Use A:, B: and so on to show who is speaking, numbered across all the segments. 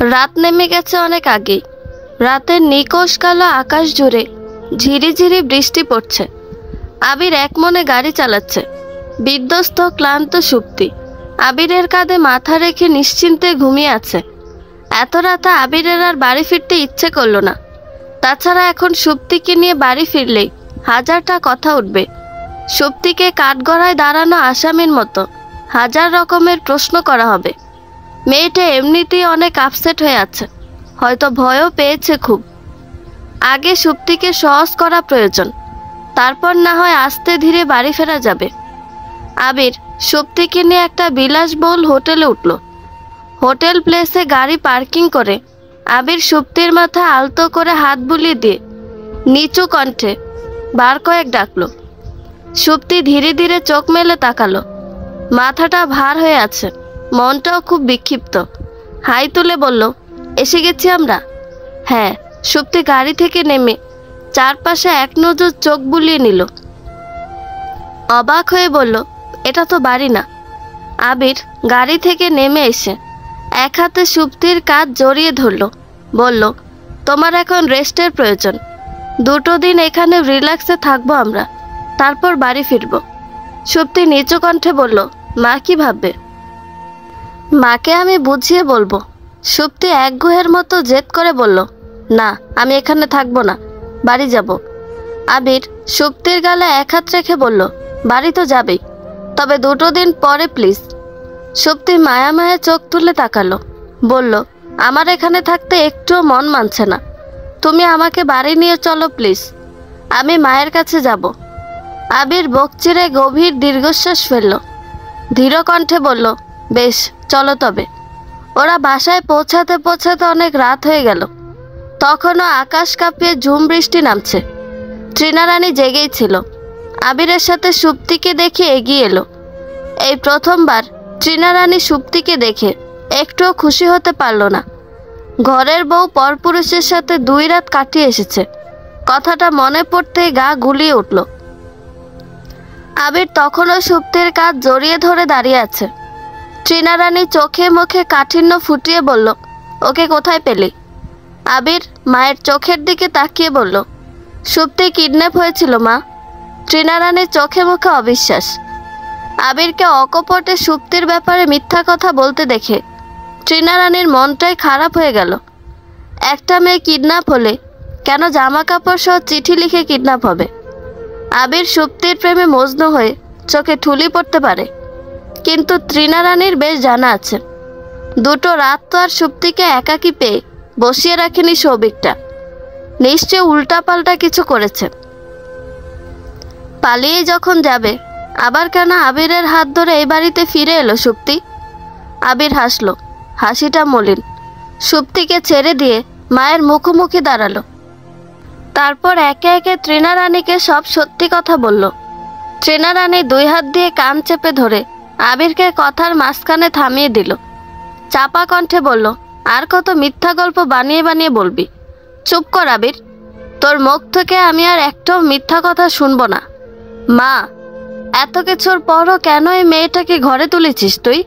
A: রাত নেমে গেছে অনেক আগেই। রাতের নিকোষ কালো আকাশ জুড়ে ঝিরিঝিরি বৃষ্টি পড়ছে। আবির এক মনে গাড়ি চালাচ্ছে। বিধ্বস্ত ক্লান্ত সুপ্তি আবিরের কাঁধে মাথা রেখে নিশ্চিন্তে ঘুমিয়ে আছে। এত রাতে আবিরের আর বাড়ি ফিরতে ইচ্ছে করলো না। তাছাড়া এখন সুপ্তিকে নিয়ে বাড়ি ফিরলেই হাজারটা কথা উঠবে। সুপ্তিকে কাঠগড়ায় দাঁড়ানো আসামির মতো হাজার রকমের প্রশ্ন করা হবে। মেয়েটা এমনিতেই অনেক আপসেট হয়ে আছে, হয়তো ভয়ও পেয়েছে খুব। আগে সুপ্তিকে সহজ করা প্রয়োজন, তারপর না হয় আস্তে ধীরে বাড়ি ফেরা যাবে। আবির সুপ্তিকে নিয়ে একটা বিলাসবহুল হোটেলে উঠল। হোটেল প্লেসে গাড়ি পার্কিং করে আবির সুপ্তির মাথা আলতো করে হাত বুলিয়ে দিয়ে নিচু কণ্ঠে বার কয়েক ডাকলো। সুপ্তি ধীরে ধীরে চোখ মেলে তাকালো। মাথাটা ভার হয়ে আছে, মনটাও খুব বিক্ষিপ্ত। হাই তুলে বলল, এসে গেছি আমরা। হ্যাঁ। সুপ্তি গাড়ি থেকে নেমে চারপাশে এক নজর চোখ বুলিয়ে নিল। অবাক হয়ে বলল, এটা তো বাড়ি না। আবির গাড়ি থেকে নেমে এসে এক হাতে সুপ্তির কাঁধ জড়িয়ে ধরল। বলল, তোমার এখন রেস্টের প্রয়োজন। 2 দিন এখানে রিল্যাক্সে থাকবো আমরা, তারপর বাড়ি ফিরব। সুপ্তি নিচু কণ্ঠে বলল, মা কি ভাববে? মাকে আমি বুঝিয়ে বলবো। সুপ্তি একগুহের মতো জেদ করে বলল, না, আমি এখানে থাকবো না, বাড়ি যাব। আবির সুপ্তির গালে এক হাত রেখে বলল, বাড়ি তো যাবেই, তবে 2 দিন পরে প্লিজ। সুপ্তি মায়া মায়া চোখ তুলে তাকালো। বলল, আমার এখানে থাকতে একটুও মন মানছে না। তুমি আমাকে বাড়ি নিয়ে চলো প্লিজ, আমি মায়ের কাছে যাব। আবির বুক চিরে গভীর দীর্ঘশ্বাস ফেলল। ধীর কণ্ঠে বলল, বেশ, চলো তবে। ওরা বাসায় পৌঁছাতে পৌঁছাতে অনেক রাত হয়ে গেল। তখনও আকাশ কাঁপিয়ে ঝুম বৃষ্টি নামছে। তৃণা রানী জেগেই ছিল। আবিরের সাথে সুপ্তিকে দেখে এগিয়ে এলো। এই প্রথমবার তৃণা রানী সুপ্তিকে দেখে একটুও খুশি হতে পারল না। ঘরের বউ পরপুরুষের সাথে 2 রাত কাটিয়ে এসেছে, কথাটা মনে পড়তেই গা গুলিয়ে উঠল। আবির তখনও সুপ্তির কাঁধ জড়িয়ে ধরে দাঁড়িয়ে আছে। তৃণা রানী চোখে মুখে কাঠিন্য ফুটিয়ে বলল, ওকে কোথায় পেলি? আবির মায়ের চোখের দিকে তাকিয়ে বলল, সুপ্তি কিডন্যাপ হয়েছিল মা। তৃণা রানীর চোখে মুখে অবিশ্বাস। আবিরকে অকপটে সুপ্তির ব্যাপারে মিথ্যা কথা বলতে দেখে তৃণা রানীর মনটাই খারাপ হয়ে গেল। একটা মেয়ে কিডন্যাপ হলে কেন জামা কাপড় সহ চিঠি লিখে কিডন্যাপ হবে? আবির সুপ্তির প্রেমে মজনু হয়ে চোখে ঠুলি পড়তে পারে, কিন্তু তৃণা রানীর বেশ জানা আছে 2 রাত তো আর সুপ্তিকে একাকী পেয়ে বসিয়ে রাখেনি সৌভিকটা। নিশ্চয় উল্টাপাল্টা কিছু করেছে। পালিয়ে যখন যাবে, আবার কেন আবিরের হাত ধরে এই বাড়িতে ফিরে এলো সুপ্তি? আবির হাসলো, হাসিটা মলিন। সুপ্তিকে ছেড়ে দিয়ে মায়ের মুখোমুখি দাঁড়ালো। তারপর একে একে তৃণা রানীকে সব সত্যি কথা বলল। তৃণা রানী 2 হাত দিয়ে কান চেপে ধরে আবিরকে কথার মাঝখানে থামিয়ে দিল। চাপা কণ্ঠে বলল, আর কত মিথ্যা গল্প বানিয়ে বানিয়ে বলবি? চুপ কর আবির, তোর মুখ থেকে আমি আর একটাও মিথ্যা কথা শুনবো না। মা, এত কিছুর পরও কেন এই মেয়েটাকে ঘরে তুলেছিস তুই?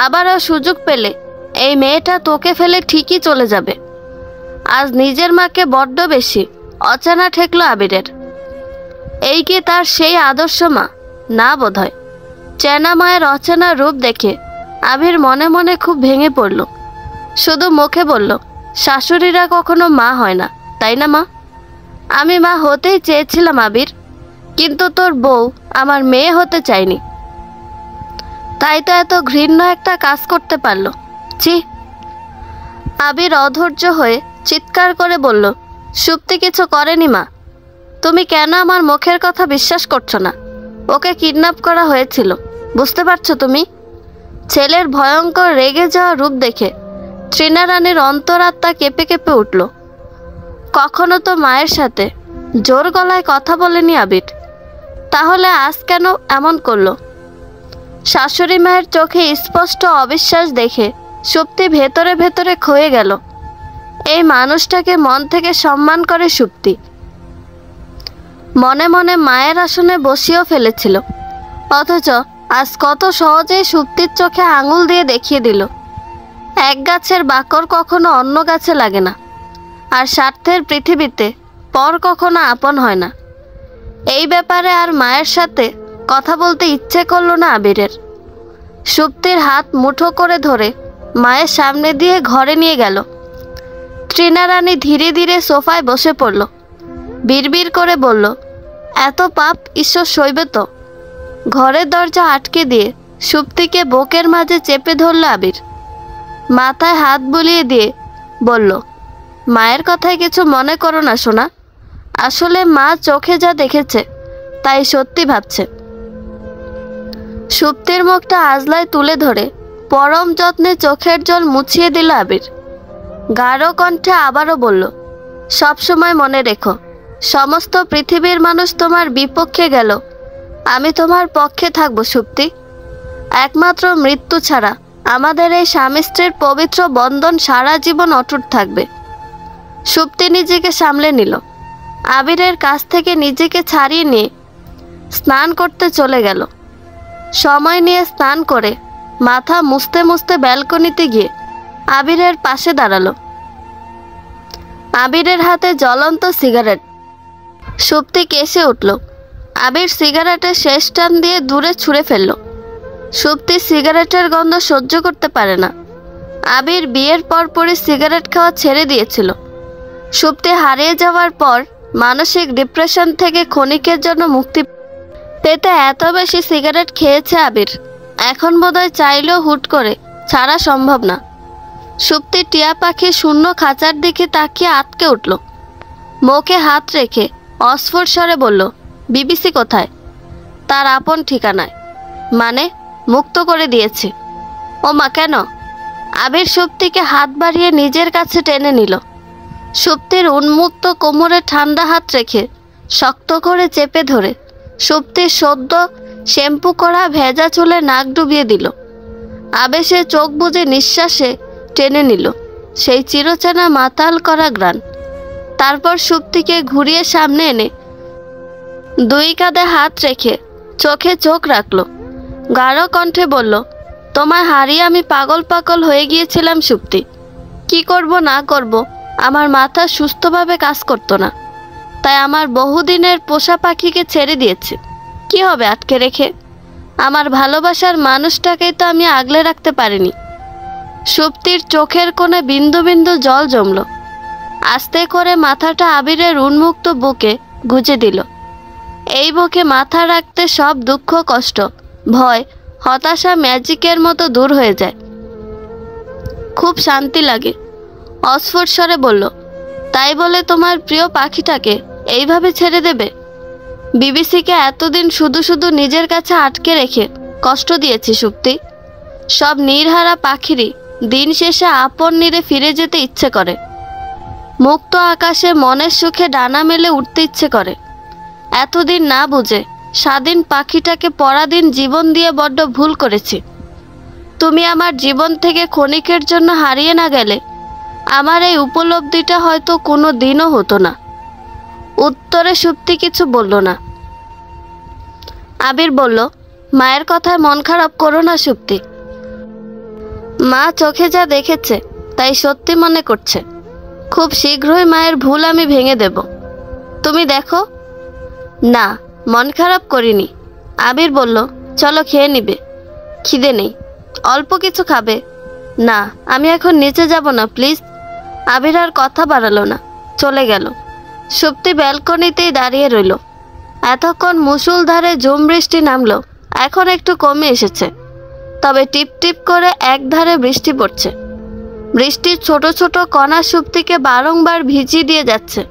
A: আবারও সুযোগ পেলে এই মেয়েটা তোকে ফেলে ঠিকই চলে যাবে। আজ নিজের মাকে বড্ড বেশি অচানা ঠেকলো আবিরের। এই কি তার সেই আদর্শ মা? না বোধহয়। চেনা মায়ের অচেনা রূপ দেখে আবির মনে মনে খুব ভেঙে পড়ল। শুধু মুখে বলল, শাশুড়িরা কখনো মা হয় না, তাই না মা? আমি মা হতেই চেয়েছিলাম আবির, কিন্তু তোর বউ আমার মেয়ে হতে চায়নি, তাই তো এত ঘৃণ্য একটা কাজ করতে পারলো। ছি! আবির অধৈর্য হয়ে চিৎকার করে বলল, সুপ্তি কিছু করেনি মা। তুমি কেন আমার মুখের কথা বিশ্বাস করছো না? ওকে কিডন্যাপ করা হয়েছিল, বুঝতে পারছো তুমি? ছেলের ভয়ঙ্কর রেগে যাওয়া রূপ দেখে তৃণা রানীর অন্তরাত্মা কেঁপে কেঁপে উঠল। কখনো তো মায়ের সাথে জোর গলায় কথা বলেনি আবির, তাহলে আজ কেন এমন করলো? শাশুড়ি মায়ের চোখে স্পষ্ট অবিশ্বাস দেখে সুপ্তি ভেতরে ভেতরে ক্ষয়ে গেল। এই মানুষটাকে মন থেকে সম্মান করে সুপ্তি। মনে মনে মায়ের আসনে বসিয়েও ফেলেছিল, অথচ আজ কত সহজেই সুপ্তির চোখে আঙুল দিয়ে দেখিয়ে দিল এক গাছের বাকর কখনো অন্য গাছে লাগে না, আর স্বার্থের পৃথিবীতে পর কখনো আপন হয় না। এই ব্যাপারে আর মায়ের সাথে কথা বলতে ইচ্ছে করলো না আবিরের। সুপ্তির হাত মুঠো করে ধরে মায়ের সামনে দিয়ে ঘরে নিয়ে গেল। তৃণা রানী ধীরে ধীরে সোফায় বসে পড়ল। বিড়বিড় করে বলল, এত পাপ ঈশ্বর সইবে তো? ঘরের দরজা আটকে দিয়ে সুপ্তিকে বুকের মাঝে চেপে ধরল আবির। মাথায় হাত বুলিয়ে দিয়ে বলল, মায়ের কথায় কিছু মনে করো না সোনা। আসলে মা চোখে যা দেখেছে তাই সত্যি ভাবছে। সুপ্তির মুখটা আজলায় তুলে ধরে পরম যত্নে চোখের জল মুছিয়ে দিল আবির। গাঢ় কণ্ঠে আবারও বলল, সবসময় মনে রেখো, সমস্ত পৃথিবীর মানুষ তোমার বিপক্ষে গেল, আমি তোমার পক্ষে থাকবো সুপ্তি। একমাত্র মৃত্যু ছাড়া আমাদের এই স্বামী স্ত্রীর পবিত্র বন্ধন সারা জীবন অটুট থাকবে। সুপ্তি নিজেকে সামলে নিল। আবিরের কাছ থেকে নিজেকে ছাড়িয়ে নিয়ে স্নান করতে চলে গেল। সময় নিয়ে স্নান করে মাথা মুছতে মুছতে ব্যালকনিতে গিয়ে আবিরের পাশে দাঁড়ালো। আবিরের হাতে জ্বলন্ত সিগারেট। সুপ্তি কেসে উঠল। আবির সিগারেটের শেষ টান দিয়ে দূরে ছুঁড়ে ফেলল। সুপ্তি সিগারেটের গন্ধ সহ্য করতে পারে না। আবির বিয়ের পরপরই সিগারেট খাওয়া ছেড়ে দিয়েছিল। সুপ্তি হারিয়ে যাওয়ার পর মানসিক ডিপ্রেশন থেকে ক্ষণিকের জন্য মুক্তি পেতে এত বেশি সিগারেট খেয়েছে আবির, এখন বোধহয় চাইলেও হুট করে ছাড়া সম্ভব না। সুপ্তি টিয়া পাখি শূন্য খাঁচার দিকে তাকিয়ে আটকে উঠল। মুখে হাত রেখে অস্ফুট স্বরে বলল, বিবিসি কোথায়? তার আপন ঠিকানায়। মানে? মুক্ত করে দিয়েছি। ও মা, কেন? আবির সুপ্তিকে হাত বাড়িয়ে নিজের কাছে টেনে নিল। সুপ্তির উন্মুক্ত কোমরে ঠান্ডা হাত রেখে শক্ত করে চেপে ধরে সুপ্তির সদ্য শ্যাম্পু করা ভেজা চুলে নাক ডুবিয়ে দিল। আবেশে চোখ বুজে নিঃশ্বাসে টেনে নিল সেই চিরচেনা মাতাল করা গ্রাণ। তারপর সুপ্তিকে ঘুরিয়ে সামনে এনে দুই কাঁধে হাত রেখে চোখে চোখ রাখল। গাঢ় কণ্ঠে বলল, তোমায় হারিয়ে আমি পাগল পাগল হয়ে গিয়েছিলাম সুপ্তি। কি করব না করব আমার মাথা সুস্থভাবে কাজ করতো না, তাই আমার বহুদিনের পোষা পাখিকে ছেড়ে দিয়েছি। কি হবে আটকে রেখে? আমার ভালোবাসার মানুষটাকেই তো আমি আগলে রাখতে পারিনি। সুপ্তির চোখের কোণে বিন্দু বিন্দু জল জমল। আস্তে করে মাথাটা আবিরের উন্মুক্ত বুকে গুজে দিল। এই বুকে মাথা রাখতে সব দুঃখ, কষ্ট, ভয়, হতাশা ম্যাজিকের মতো দূর হয়ে যায়। খুব শান্তি লাগে। অস্ফুট স্বরে বলল, তাই বলে তোমার প্রিয় পাখিটাকে এইভাবে ছেড়ে দেবে? বিবিসিকে এতদিন শুধু শুধু নিজের কাছে আটকে রেখে কষ্ট দিয়েছি সুপ্তি। সব নির্হারা পাখিরই দিন শেষে আপন নিরে ফিরে যেতে ইচ্ছে করে। মুক্ত আকাশে মনের সুখে ডানা মেলে উঠতে ইচ্ছে করে। এতদিন না বুঝে স্বাধীন পাখিটাকে পরাধীন জীবন দিয়ে বড্ড ভুল করেছি। তুমি আমার জীবন থেকে ক্ষণিকের জন্য হারিয়ে না গেলে আমার এই উপলব্ধিটা হয়তো কোনো দিনও হতো না। উত্তরে সুপ্তি কিছু বলল না। আবির বলল, মায়ের কথায় মন খারাপ করো না সুপ্তি। মা চোখে যা দেখেছে তাই সত্যি মনে করছে। খুব শীঘ্রই মায়ের ভুল আমি ভেঙে দেব। তুমি দেখো। না, মন খারাপ করিনি। আবির বলল, চলো খেয়ে নিবে। খিদে নেই। অল্প কিছু খাবে? না, আমি এখন নিচে যাব না প্লিজ। আবির আর কথা বাড়ালো না, চলে গেল। সুপ্তি ব্যালকনিতেই দাঁড়িয়ে রইল। এতক্ষণ মুষলধারে ঝুম বৃষ্টি নামলো, এখন একটু কমে এসেছে। তবে টিপ টিপ করে একধারে বৃষ্টি পড়ছে। বৃষ্টির ছোট ছোট কণা সুপ্তিকে বারংবার ভিজিয়ে দিয়ে যাচ্ছে।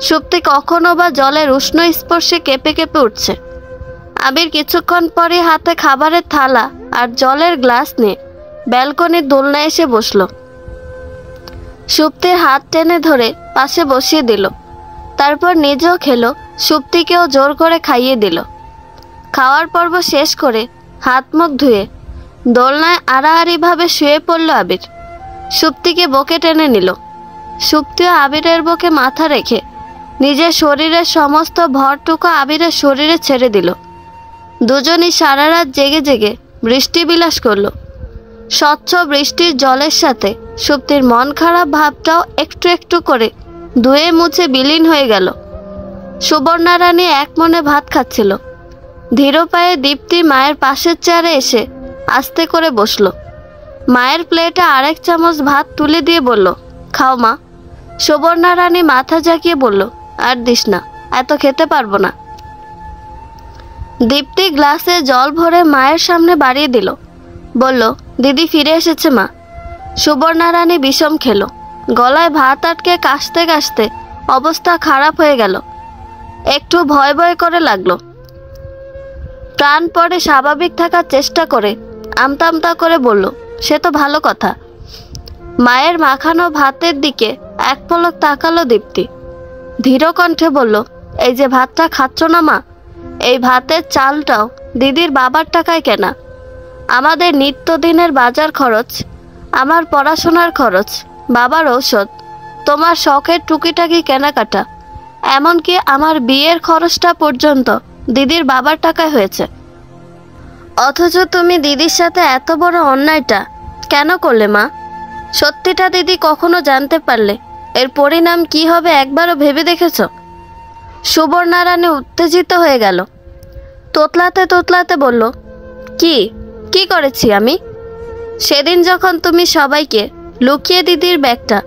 A: সুপ্তি কখনো বা জলের উষ্ণ স্পর্শে কেঁপে কেঁপে উঠছে। আবির কিছুক্ষণ পরে হাতে খাবারের থালা আর জলের গ্লাস নিয়ে ব্যালকনির দোলনায় এসে বসলো। সুপ্তির হাত টেনে ধরে পাশে বসিয়ে দিল। তারপর নিজেও খেলো, সুপ্তিকেও জোর করে খাইয়ে দিল। খাওয়ার পর্ব শেষ করে হাত মুখ ধুয়ে দোলনায় আড়াআড়িভাবে শুয়ে পড়ল আবির। সুপ্তিকে বুকে টেনে নিল। সুপ্তিও আবিরের বুকে মাথা রেখে নিজের শরীরের সমস্ত ভরটুকু আবিরের শরীরে ছেড়ে দিল। দুজনই সারা রাত জেগে জেগে বৃষ্টি বিলাস করল। স্বচ্ছ বৃষ্টির জলের সাথে সুপ্তির মন খারাপ ভাবটাও একটু একটু করে ধুয়ে মুছে বিলীন হয়ে গেল। সুবর্ণা রানী এক মনে ভাত খাচ্ছিল। ধীর পায়ে দীপ্তি মায়ের পাশের চেয়ারে এসে আস্তে করে বসল। মায়ের প্লেটে আরেক চামচ ভাত তুলে দিয়ে বলল, খাও মা। সুবর্ণা রানী মাথা ঝাঁকিয়ে বলল, আর দিস না, এত খেতে পারবো না। দীপ্তি গ্লাসে জল ভরে মায়ের সামনে বাড়িয়ে দিল। বলল, দিদি ফিরে এসেছে মা। সুবর্ণা রানী বিষম খেলো। গলায় ভাত আটকে কাশতে কাশতে অবস্থা খারাপ হয়ে গেল। একটু ভয় ভয় করে লাগলো। প্রাণ পরে স্বাভাবিক থাকার চেষ্টা করে আমতা আমতা করে বলল, সে তো ভালো কথা। মায়ের মাখানো ভাতের দিকে এক পলক তাকালো দীপ্তি। ধীর কণ্ঠে বলল, এই যে ভাতটা খাচ্ছ না মা, এই ভাতের চালটাও দিদির বাবার টাকায় কেনা। আমাদের নিত্যদিনের বাজার খরচ, আমার পড়াশোনার খরচ, বাবার ঔষধ, তোমার শখের টুকিটাকি কেনাকাটা, এমনকি আমার বিয়ের খরচটা পর্যন্ত দিদির বাবার টাকায় হয়েছে। অথচ তুমি দিদির সাথে এত বড় অন্যায়টা কেন করলে মা? সত্যিটা দিদি কখনো জানতে পারলে এর পরিণাম কি হবে একবারও ভেবে দেখেছ? সুবর্ণা রানী উত্তেজিত হয়ে গেল। তোতলাতে তোতলাতে বলল, কি কি করেছি আমি? সেদিন যখন তুমি সবাইকে লুকিয়ে দিদির ব্যাগটা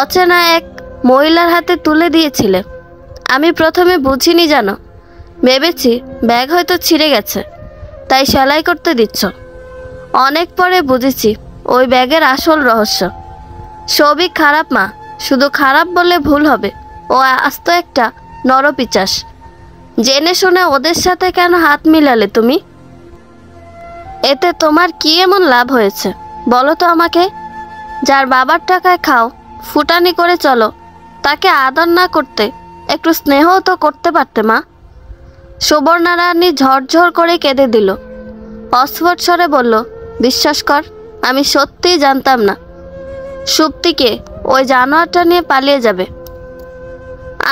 A: অচেনা এক মহিলার হাতে তুলে দিয়েছিলে, আমি প্রথমে বুঝিনি জানো, ভেবেছি ব্যাগ হয়তো ছিঁড়ে গেছে তাই সেলাই করতে দিচ্ছ। অনেক পরে বুঝেছি ওই ব্যাগের আসল রহস্য। সৌভিক খারাপ মা, শুধু খারাপ বললে ভুল হবে, ও আস্ত একটা নরপিচাস। জেনে শুনে ওদের সাথে কেন হাত মিলালে তুমি? এতে তোমার কি এমন লাভ হয়েছে বলো তো আমাকে? যার বাবার টাকায় খাও, ফুটানি করে চলো, তাকে আদর না করতে একটু স্নেহও তো করতে পারতে মা। সুবর্ণা রানী ঝরঝর করে কেঁদে দিল। অস্ফুট স্বরে বলল, বিশ্বাস কর, আমি সত্যিই জানতাম না সুপ্তিকে ওই জানোয়ারটা নিয়ে পালিয়ে যাবে।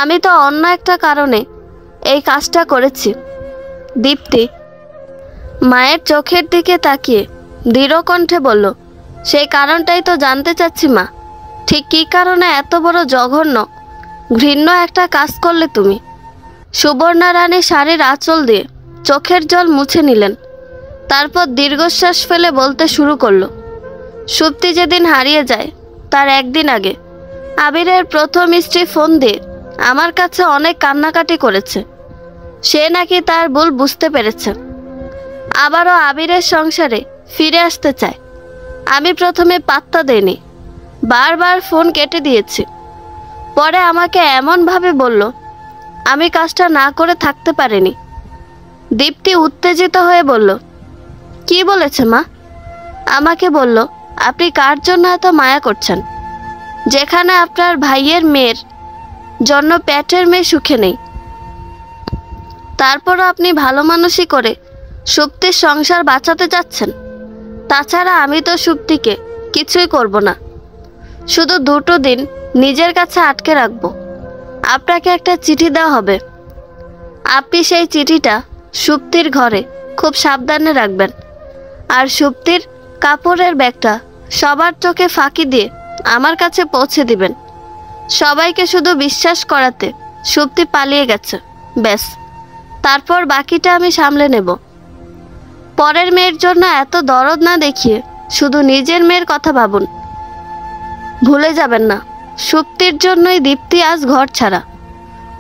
A: আমি তো অন্য একটা কারণে এই কাজটা করেছি। দীপ্তি মায়ের চোখের দিকে তাকিয়ে দৃঢ় কণ্ঠে বলল, সেই কারণটাই তো জানতে চাচ্ছি মা। ঠিক কী কারণে এত বড় জঘন্য ঘৃণ্য একটা কাজ করলে তুমি? সুবর্ণা রানী শাড়ির আঁচল দিয়ে চোখের জল মুছে নিলেন। তারপর দীর্ঘশ্বাস ফেলে বলতে শুরু করলো, সুপ্তি যেদিন হারিয়ে যায় তার একদিন আগে আবিরের প্রথম স্ত্রী ফোন দিয়ে আমার কাছে অনেক কান্নাকাটি করেছে। সে নাকি তার ভুল বুঝতে পেরেছে, আবারও আবিরের সংসারে ফিরে আসতে চায়। আমি প্রথমে পাত্তা দেইনি, বারবার ফোন কেটে দিয়েছি। পরে আমাকে এমনভাবে বলল, আমি কাজটা না করে থাকতে পারিনি। দীপ্তি উত্তেজিত হয়ে বলল, কি বলেছে মা? আমাকে বলল, আপনি কার জন্য এত মায়া করছেন, যেখানে আপনার ভাইয়ের মেয়ের জন্য পেটের মেয়ে সুখে নেই। তারপরও আপনি ভালো মানুষই করে সুপ্তির সংসার বাঁচাতে চাচ্ছেন। তাছাড়া আমি তো সুপ্তিকে কিছুই করব না, শুধু 2 দিন নিজের কাছে আটকে রাখবো। আপনাকে একটা চিঠি দেওয়া হবে, আপনি সেই চিঠিটা সুপ্তির ঘরে খুব সাবধানে রাখবেন। আর সুপ্তির কাপড়ের ব্যাগটা সবার চোখে ফাঁকি দিয়ে আমার কাছে পৌঁছে দিবেন। সবাইকে শুধু বিশ্বাস করাতে সুপ্তি পালিয়ে গেছে, ব্যাস। তারপর বাকিটা আমি সামলে নেব। পরের মেয়ের জন্য এত দরদ না দেখিয়ে শুধু নিজের মেয়ের কথা ভাবুন। ভুলে যাবেন না, সুপ্তির জন্যই দীপ্তি আজ ঘর ছাড়া,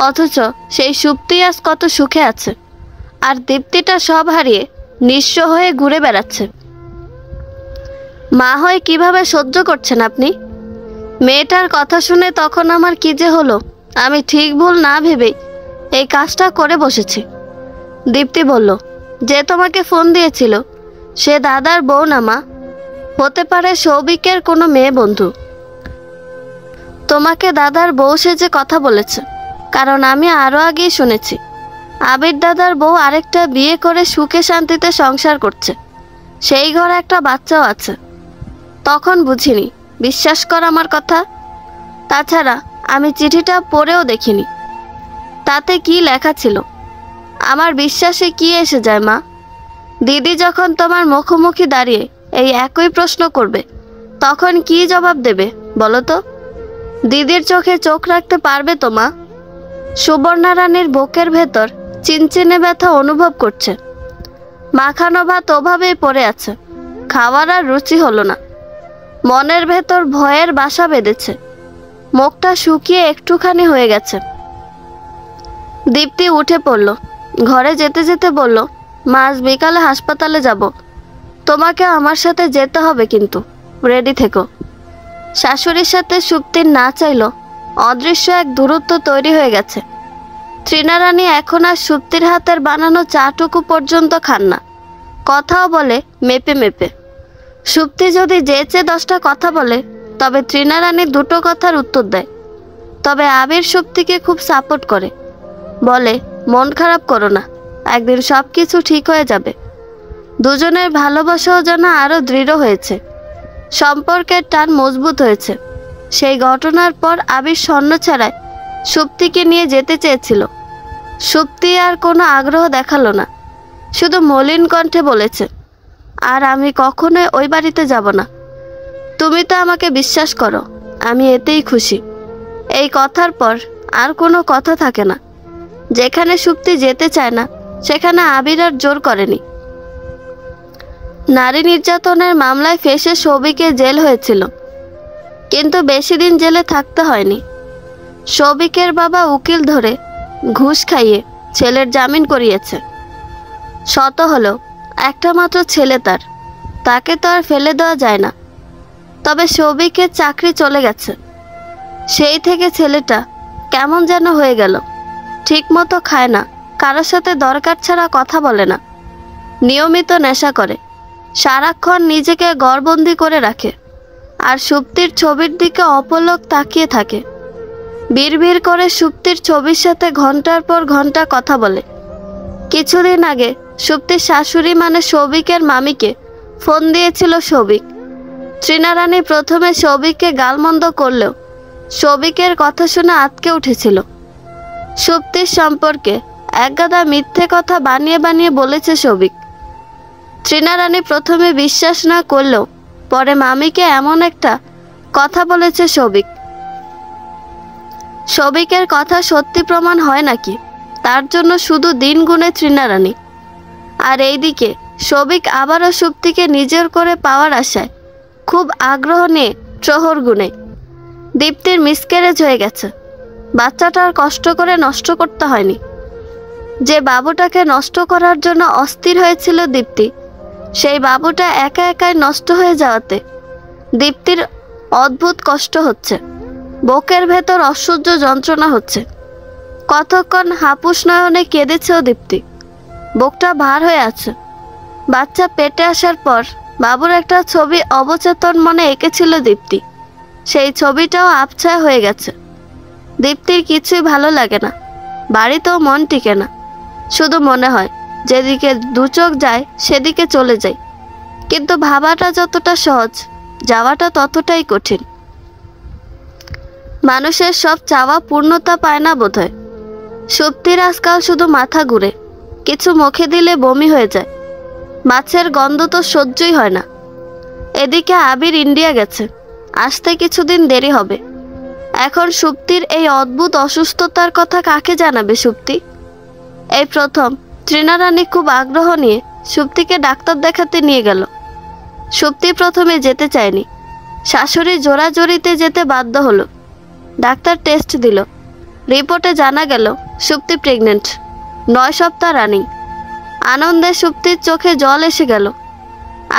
A: অথচ সেই সুপ্তি আজ কত সুখে আছে, আর দীপ্তিটা সব হারিয়ে নিঃস্ব হয়ে ঘুরে বেড়াচ্ছে। মা হয়ে কিভাবে সহ্য করছেন আপনি? মেয়েটার কথা শুনে তখন আমার কি যে হলো, আমি ঠিক ভুল না ভেবেই এই কাজটা করে বসেছি। দীপ্তি বলল, যে তোমাকে ফোন দিয়েছিল সে দাদার বউ না মা, হতে পারে সৌভিকের কোনো মেয়ে বন্ধু। তোমাকে দাদার বউ সেজে কথা বলেছে, কারণ আমি আরও আগেই শুনেছি আবির দাদার বউ আরেকটা বিয়ে করে সুখে শান্তিতে সংসার করছে, সেই ঘরে একটা বাচ্চাও আছে। তখন বুঝিনি, বিশ্বাস কর আমার কথা। তাছাড়া আমি চিঠিটা পড়েও দেখিনি, তাতে কি লেখা ছিল আমার বিশ্বাসে কি এসে যায় মা? দিদি যখন তোমার মুখোমুখি দাঁড়িয়ে এই একই প্রশ্ন করবে, তখন কি জবাব দেবে বলো তো? দিদির চোখে চোখ রাখতে পারবে তো মা? সুবর্ণা রানীর বুকের ভেতর চিনচিনে ব্যথা অনুভব করছে। মাখানো ভাত ওভাবেই পড়ে আছে, খাওয়ার আর রুচি হলো না। মনের ভেতর ভয়ের বাসা বেঁধেছে, মুখটা শুকিয়ে একটুখানি হয়ে গেছে। দীপ্তি উঠে পড়ল, ঘরে যেতে যেতে বলল, মা আজ বিকালে হাসপাতালে যাব, তোমাকে আমার সাথে যেতে হবে, কিন্তু রেডি থেকো। শাশুড়ির সাথে সুপ্তির না চাইল অদৃশ্য এক দূরত্ব তৈরি হয়ে গেছে। তৃণারানী এখন আর সুপ্তির হাতের বানানো চাটুকু পর্যন্ত খান না, কথাও বলে মেপে মেপে। সুপ্তি যদি যেচে 10টা কথা বলে তবে তৃণারানী 2টো কথার উত্তর দেয়। তবে আবির সুপ্তিকে খুব সাপোর্ট করে, বলে মন খারাপ করো না, একদিন সব কিছু ঠিক হয়ে যাবে। দুজনের ভালোবাসাও যেন আরও দৃঢ় হয়েছে, সম্পর্কের টান মজবুত হয়েছে। সেই ঘটনার পর আবির স্বর্ণ ছাড়ায় সুপ্তিকে নিয়ে যেতে চেয়েছিল। সুপ্তি আর কোনো আগ্রহ দেখালো না, শুধু মলিন কণ্ঠে বলেছে, আর আমি কখনোই ওই বাড়িতে যাব না। তুমি তো আমাকে বিশ্বাস করো, আমি এতেই খুশি। এই কথার পর আর কোনো কথা থাকে না। যেখানে সুপ্তি যেতে চায় না সেখানে আবির আর জোর করেনি। নারী নির্যাতনের মামলায় ফেঁসে সৌভিকের জেল হয়েছিল, কিন্তু বেশি দিন জেলে থাকতে হয়নি। সৌভিকের বাবা উকিল ধরে ঘুষ খাইয়ে ছেলের জামিন করিয়েছে। শত হলো একটা মাত্র ছেলে তার, তাকে তো আর ফেলে দেওয়া যায় না। তবে সৌভিকের চাকরি চলে গেছে, সেই থেকে ছেলেটা কেমন যেন হয়ে গেল। ঠিক মতো খায় না, কারোর সাথে দরকার ছাড়া কথা বলে না, নিয়মিত নেশা করে, সারাক্ষণ নিজেকে ঘরবন্দি করে রাখে, আর সুপ্তির ছবির দিকে অপলক তাকিয়ে থাকে। বিড়বিড় করে সুপ্তির ছবির সাথে ঘন্টার পর ঘন্টা কথা বলে। কিছুদিন আগে সুপ্তির শাশুড়ি মানে সৌভিকের মামিকে ফোন দিয়েছিল সৌভিক। তৃণারানী প্রথমে সৌভিককে গালমন্দ করলেও সৌভিকের কথা শুনে আঁতকে উঠেছিল। সুপ্তির সম্পর্কে একগাদা মিথ্যে কথা বানিয়ে বানিয়ে বলেছে সৌভিক। তৃণারানী প্রথমে বিশ্বাস না করলেও পরে মামিকে এমন একটা কথা বলেছে সৌভিক। সৌভিকের কথা সত্যি প্রমাণ হয় নাকি তার জন্য শুধু দিন গুনে তৃণারানী। আর এইদিকে সৌভিক আবারও সুপ্তিকে নিজের করে পাওয়ার আশায় খুব আগ্রহ নিয়ে প্রহর গুনে। দীপ্তির মিসক্যারেজ হয়ে গেছে, বাচ্চাটার কষ্ট করে নষ্ট করতে হয়নি। যে বাবুটাকে নষ্ট করার জন্য অস্থির হয়েছিল দীপ্তি, সেই বাবুটা একা একাই নষ্ট হয়ে যাওয়াতে দীপ্তির অদ্ভুত কষ্ট হচ্ছে, বুকের ভেতর অসহ্য যন্ত্রণা হচ্ছে। কতক্ষণ হাপুস নয়নে কেঁদেছেও দীপ্তি, বুকটা ভার হয়ে আছে। বাচ্চা পেটে আসার পর বাবুর একটা ছবি অবচেতন মনে এঁকেছিল দীপ্তি, সেই ছবিটাও আবছায়া হয়ে গেছে। দীপ্তির কিছুই ভালো লাগে না, বাড়িতেও মন টিকে না, শুধু মনে হয় যেদিকে দু চোখ যায় সেদিকে চলে যাই। কিন্তু ভাবাটা যতটা সহজ, যাওয়াটা ততটাই কঠিন। মানুষের সব চাওয়া পূর্ণতা পায় না বোধহয়। সুপ্তির আজকাল শুধু মাথা ঘুরে, কিছু মুখে দিলে বমি হয়ে যায়, মাছের গন্ধ তো সহ্যই হয় না। এদিকে আবির ইন্ডিয়া গেছে, আসতে কিছুদিন দেরি হবে। এখন সুপ্তির এই অদ্ভুত অসুস্থতার কথা কাকে জানাবে সুপ্তি? এই প্রথম তৃণারানী খুব আগ্রহ নিয়ে সুপ্তিকে ডাক্তার দেখাতে নিয়ে গেল। সুপ্তি প্রথমে যেতে চায়নি, শাশুড়ি জোরাজোরিতে যেতে বাধ্য হলো। ডাক্তার টেস্ট দিল, রিপোর্টে জানা গেল সুপ্তি প্রেগনেন্ট, 9 সপ্তাহ রানিং। আনন্দে সুপ্তির চোখে জল এসে গেল।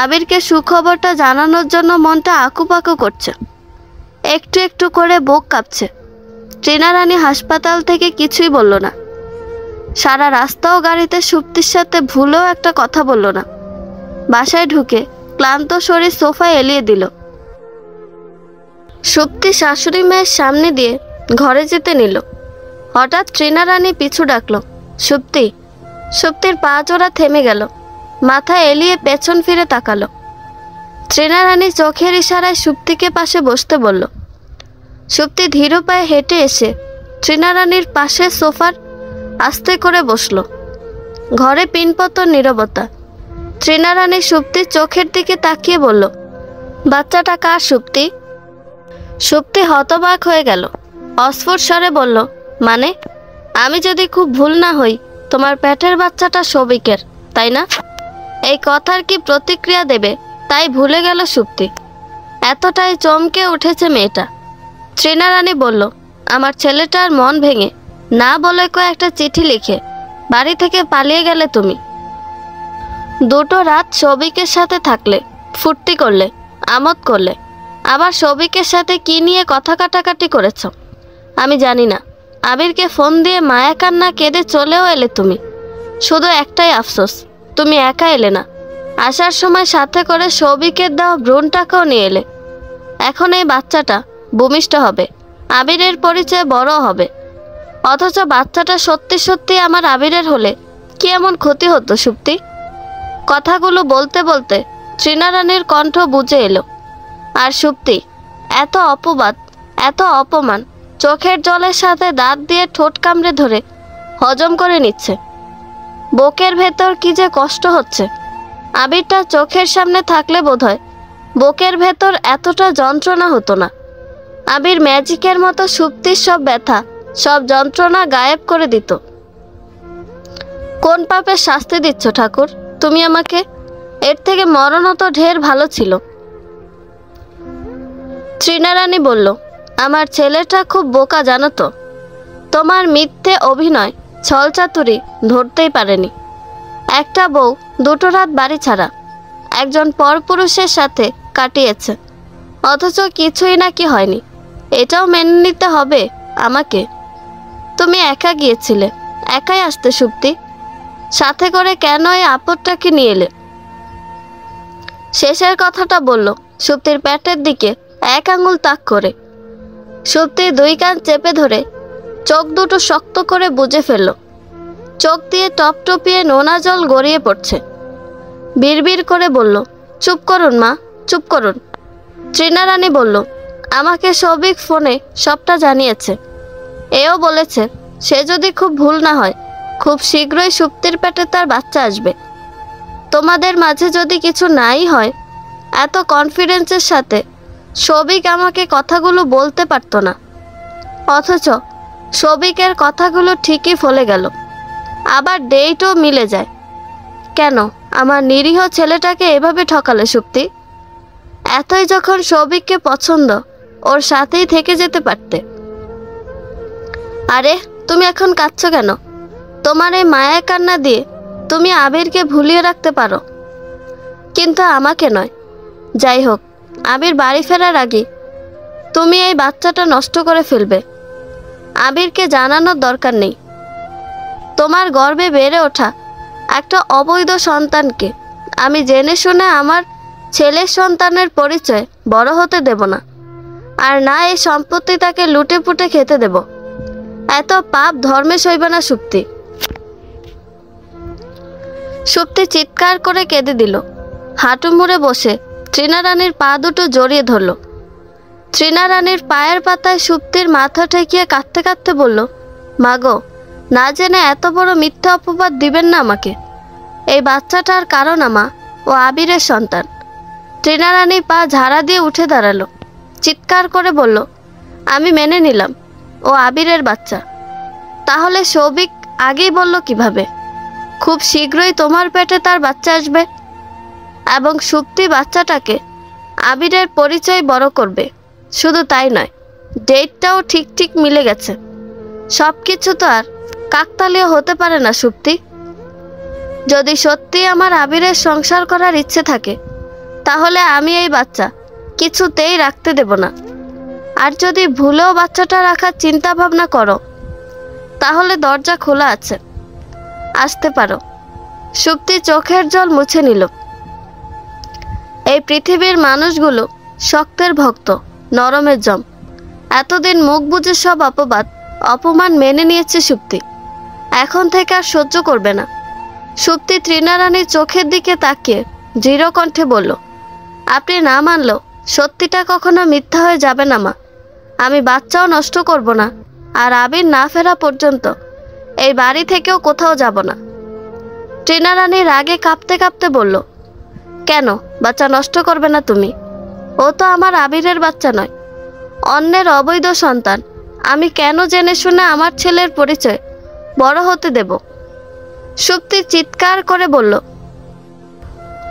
A: আবিরকে সুখবরটা জানানোর জন্য মনটা আকুপাকু করছে, একটু একটু করে বুক কাঁপছে। তৃণারানী হাসপাতাল থেকে কিছুই বলল না, সারা রাস্তাও গাড়িতে সুপ্তির সাথে ভুলেও একটা কথা বলল না। বাসায় ঢুকে ক্লান্ত শরীর সোফায় এলিয়ে দিল। সুপ্তি শাশুড়ি মায়ের সামনে দিয়ে ঘরে যেতে নিল। হঠাৎ তৃণারানী পিছু ডাকলো, সুপ্তি। সুপ্তির পা জোড়া থেমে গেল, মাথা এলিয়ে পেছন ফিরে তাকালো। তৃণারানী চোখের ইশারায় সুপ্তিকে পাশে বসতে বলল। সুপ্তি ধীর পায়ে হেঁটে এসে তৃণারানীর পাশে সোফার আস্তে করে বসল। ঘরে পিনপতন নীরবতা। তৃণা রানী সুপ্তির চোখের দিকে তাকিয়ে বলল, বাচ্চাটা কার সুপ্তি? সুপ্তি হতবাক হয়ে গেল। অস্ফুট স্বরে বলল, মানে আমি যদি খুব ভুল না হই তোমার পেটের বাচ্চাটা সৌভিকের, তাই না? এই কথার কি প্রতিক্রিয়া দেবে তাই ভুলে গেল সুপ্তি। এতটাই চমকে উঠেছে মেয়েটা। তৃণা রানী বলল, আমার ছেলেটার মন ভেঙে না বলে কয়েকটা চিঠি লিখে বাড়ি থেকে পালিয়ে গেলে তুমি। 2টো রাত সৌভিকের সাথে থাকলে, ফুর্তি করলে, আমোদ করলে, আবার সৌভিকের সাথে কি নিয়ে কথা কাটাকাটি করেছ আমি জানি না। আবিরকে ফোন দিয়ে মায়া কান্না কেঁদে চলেও এলে তুমি। শুধু একটাই আফসোস, তুমি একা এলে না, আসার সময় সাথে করে সৌভিকের দেওয়া ভ্রূণটাকেও নিয়ে এলে। এখন এই বাচ্চাটা ভূমিষ্ঠ হবে, আবিরের পরিচয় বড় হবে, অথচ বাচ্চাটা সত্যি সত্যি আমার আবিরের হলে কি এমন ক্ষতি হতো সুপ্তি? কথাগুলো বলতে বলতে তৃণা রানীর কণ্ঠ বুঝে এলো। আর সুপ্তি এত অপবাদ, এত অপমান চোখের জলের সাথে দাঁত দিয়ে ঠোঁট কামড়ে ধরে হজম করে নিচ্ছে। বুকের ভেতর কি যে কষ্ট হচ্ছে। আবিরটা চোখের সামনে থাকলে বোধহয় বুকের ভেতর এতটা যন্ত্রণা হতো না। আবির ম্যাজিকের মতো সুপ্তির সব ব্যথা, সব যন্ত্রণা গায়েব করে দিত। কোন পাপের শাস্তি দিচ্ছ ঠাকুর তুমি আমাকে? এর থেকে মরণও তো ঢের ভালো ছিল। তৃণা রানী বলল, আমার ছেলেটা খুব বোকা জানো তো। তোমার মিথ্যে অভিনয়, ছলচাতুরি ধরতেই পারেনি। একটা বউ 2টো রাত বাড়ি ছাড়া একজন পরপুরুষের সাথে কাটিয়েছে, অথচ কিছুই নাকি হয়নি। এটাও মেনে নিতে হবে আমাকে। তুমি একা গিয়েছিলে, একাই আসতে সুপ্তি। সাথে করে কেন এই আপদটাকে নিয়ে এলে? শেষের কথাটা বলল সুপ্তির পেটের দিকে 1 আঙুল তাক করে। সুপ্তি 2 কান চেপে ধরে চোখ দুটো শক্ত করে বুজে ফেলল। চোখ দিয়ে টপটপিয়ে নোনা জল গড়িয়ে পড়ছে। বিড়বিড় করে বলল, চুপ করুন মা, চুপ করুন। তৃণা রানী বলল, আমাকে সৌভিক ফোনে সবটা জানিয়েছে। এও বলেছে সে যদি খুব ভুল না হয় খুব শীঘ্রই সুপ্তির পেটে তার বাচ্চা আসবে। তোমাদের মাঝে যদি কিছু নাই হয়, এত কনফিডেন্সের সাথে সৌভিক আমাকে কথাগুলো বলতে পারতো না। অথচ সৌভিকের কথাগুলো ঠিকই ফলে গেল, আবার ডেটও মিলে যায়। কেন আমার নিরীহ ছেলেটাকে এভাবে ঠকালে সুপ্তি? এতই যখন সৌভিককে পছন্দ, ওর সাথেই থেকে যেতে পারতে। আরে তুমি এখন কাঁদছো কেন? তোমার এই মায়া কান্না দিয়ে তুমি আবিরকে ভুলিয়ে রাখতে পারো, কিন্তু আমাকে নয়। যাই হোক, আবির বাড়ি ফেরার আগে তুমি এই বাচ্চাটা নষ্ট করে ফেলবে। আবিরকে জানানোর দরকার নেই। তোমার গর্ভে বেড়ে ওঠা একটা অবৈধ সন্তানকে আমি জেনে শুনে আমার ছেলের সন্তানের পরিচয় বড় হতে দেব না। আর না এই সম্পত্তি তাকে লুটে পুটে খেতে দেব। এত পাপ ধর্মে সইবে না সুপ্তি। সুপ্তি চিৎকার করে কেঁদে দিল। হাঁটু মুড়ে বসে তৃণা রানীর পা দুটো জড়িয়ে ধরল। তৃণা রানীর পায়ের পাতায় সুপ্তির মাথা ঠেকিয়ে কাঁদতে কাঁদতে বলল, মাগো, না জেনে এত বড় মিথ্যা অপবাদ দিবেন না আমাকে। এই বাচ্চাটার কারণ মা ও আবিরের সন্তান। তৃণা রানী পা ঝাড়া দিয়ে উঠে দাঁড়ালো। চিৎকার করে বলল, আমি মেনে নিলাম ও আবিরের বাচ্চা। তাহলে সৌভিক আগেই বলল কিভাবে খুব শীঘ্রই তোমার পেটে তার বাচ্চা আসবে এবং সুপ্তি বাচ্চাটাকে আবিরের পরিচয় বড় করবে? শুধু তাই নয়, ডেটটাও ঠিক ঠিক মিলে গেছে। সব কিছু তো আর কাকতালীয় হতে পারে না সুপ্তি। যদি সত্যি আমার আবিরের সংসার করার ইচ্ছে থাকে, তাহলে আমি এই বাচ্চা কিছুতেই রাখতে দেব না। আর যদি ভুলেও বাচ্চাটা রাখার চিন্তা ভাবনা করো, তাহলে দরজা খোলা আছে, আসতে পারো। সুপ্তি চোখের জল মুছে নিল। এই পৃথিবীর মানুষগুলো শক্তের ভক্ত, নরমের জম। এতদিন মুখ বুজে সব অপবাদ, অপমান মেনে নিয়েছে সুপ্তি। এখন থেকে আর সহ্য করবে না। সুপ্তি তৃণা রানীর চোখের দিকে তাকিয়ে দৃঢ় কণ্ঠে বলল, আপনি না মানলেও সত্যিটা কখনো মিথ্যা হয়ে যাবে না মা। আমি বাচ্চাও নষ্ট করব না, আর আবির না ফেরা পর্যন্ত এই বাড়ি থেকেও কোথাও যাব না। তৃণা রানী রাগে কাঁপতে কাঁপতে বলল, কেন বাচ্চা নষ্ট করবে না তুমি? ও তো আমার আবিরের বাচ্চা নয়, অন্যের অবৈধ সন্তান। আমি কেন জেনে শুনে আমার ছেলের পরিচয় বড় হতে দেব? সুপ্তি চিৎকার করে বলল।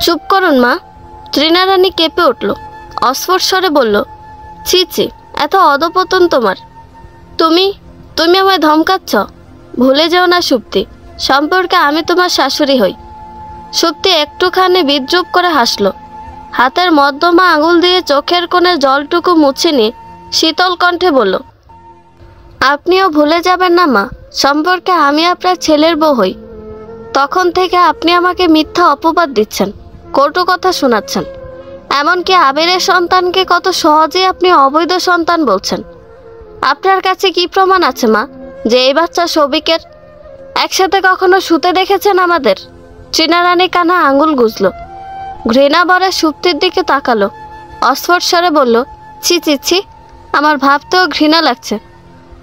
A: চুপ করুন মা। তৃণারানী কেঁপে উঠল, অস্ফুট স্বরে বলল, ছি ছি, এত অধপতন তোমার! তুমি তুমি আমায় ধমকাচ্ছ? ভুলে যেও না সুপ্তি, সম্পর্কে আমি তোমার শাশুড়ি হই। সুপ্তি একটুখানি বিদ্রুপ করে হাসল। হাতের মধ্যমা আঙুল দিয়ে চোখের কোণে জলটুকু মুছে নিয়ে শীতল কণ্ঠে বলল, আপনিও ভুলে যাবেন না মা, সম্পর্কে আমি আপনার ছেলের বউ হই। তখন থেকে আপনি আমাকে মিথ্যা অপবাদ দিচ্ছেন, কটু কথা শোনাচ্ছেন। এমনকি আবিরের সন্তানকে কত সহজেই আপনি অবৈধ সন্তান বলছেন। আপনার কাছে কি প্রমাণ আছে মা যে এই বাচ্চা সৌভিকের? একসাথে কখনো শুতে দেখেছেন আমাদের? তৃণারানী কানে আঙুল গুজল, ঘৃণা ভরে সুপ্তির দিকে তাকালো, অস্ফুট স্বরে বলল, ছি ছি ছি, আমার ভাবতেও ঘৃণা লাগছে।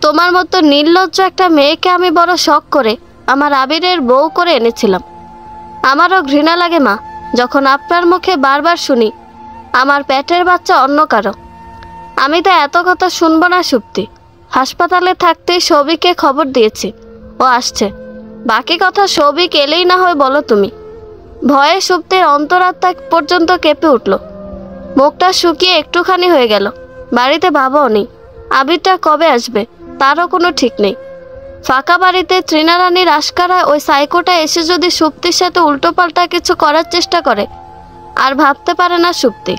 A: তোমার মতো নির্লজ্জ একটা মেয়েকে আমি বড় শখ করে আমার আবিরের বউ করে এনেছিলাম। আমারও ঘৃণা লাগে মা, যখন আপনার মুখে বারবার শুনি আমার পেটের বাচ্চা অন্য কারো। আমি তো এত কথা শুনবো না সুপ্তি। হাসপাতালে থাকতেই সৌভিককে খবর দিয়েছি, ও আসছে। বাকি কথা সৌভিক এলেই না হয় বলো তুমি। ভয়ে সুপ্তির অন্তরাত্মা পর্যন্ত কেঁপে উঠল, মুখটা শুকিয়ে একটুখানি হয়ে গেল। বাড়িতে বাবাও নেই, আবিরটা কবে আসবে তারও কোনো ঠিক নেই। ফাঁকা বাড়িতে তৃণারানীর আশকারায় ওই সাইকোটা এসে যদি সুপ্তির সাথে উল্টোপাল্টা কিছু করার চেষ্টা করে, আর ভাবতে পারে না সুপ্তি।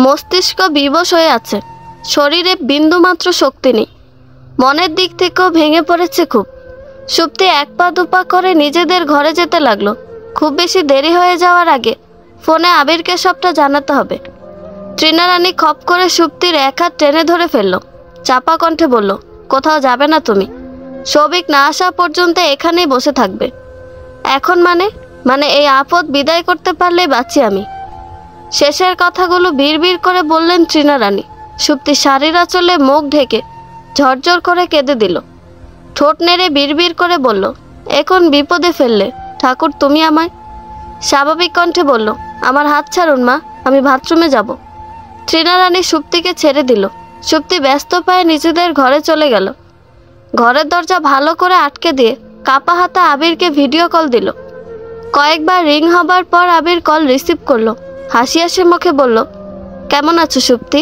A: মস্তিষ্ক বিবশ হয়ে আছে, শরীরে বিন্দুমাত্র শক্তি নেই, মনের দিক থেকেও ভেঙে পড়েছে খুব। সুপ্তি এক পা দুপা করে নিজেদের ঘরে যেতে লাগলো। খুব বেশি দেরি হয়ে যাওয়ার আগে ফোনে আবিরকে সবটা জানাতে হবে। তৃণারানী খপ করে সুপ্তির এক হাত টেনে ধরে ফেলল, চাপা কণ্ঠে বলল, কোথাও যাবে না তুমি। সৌভিক না আসা পর্যন্ত এখানেই বসে থাকবে। এখন মানে এই আপদ বিদায় করতে পারলেই বাঁচি আমি। শেষের কথাগুলো বিড়বিড় করে বললেন তৃণারানী। সুপ্তি শাড়ির আঁচলে মুখ ঢেকে ঝরঝর করে কেঁদে দিল। ঠোঁট নেড়ে বিড়বিড় করে বলল, এখন বিপদে ফেললে ঠাকুর তুমি আমায়। স্বাভাবিক কণ্ঠে বলল, আমার হাত ছাড়ুন মা, আমি বাথরুমে যাব। তৃণারানী সুপ্তিকে ছেড়ে দিল। সুপ্তি ব্যস্ত পায়ে নিজেদের ঘরে চলে গেল। ঘরের দরজা ভালো করে আটকে দিয়ে কাপা হাতে আবিরকে ভিডিও কল দিল। কয়েকবার রিং হবার পর আবির কল রিসিভ করলো। হাসি হাসি মুখে বলল, কেমন আছো সুপ্তি?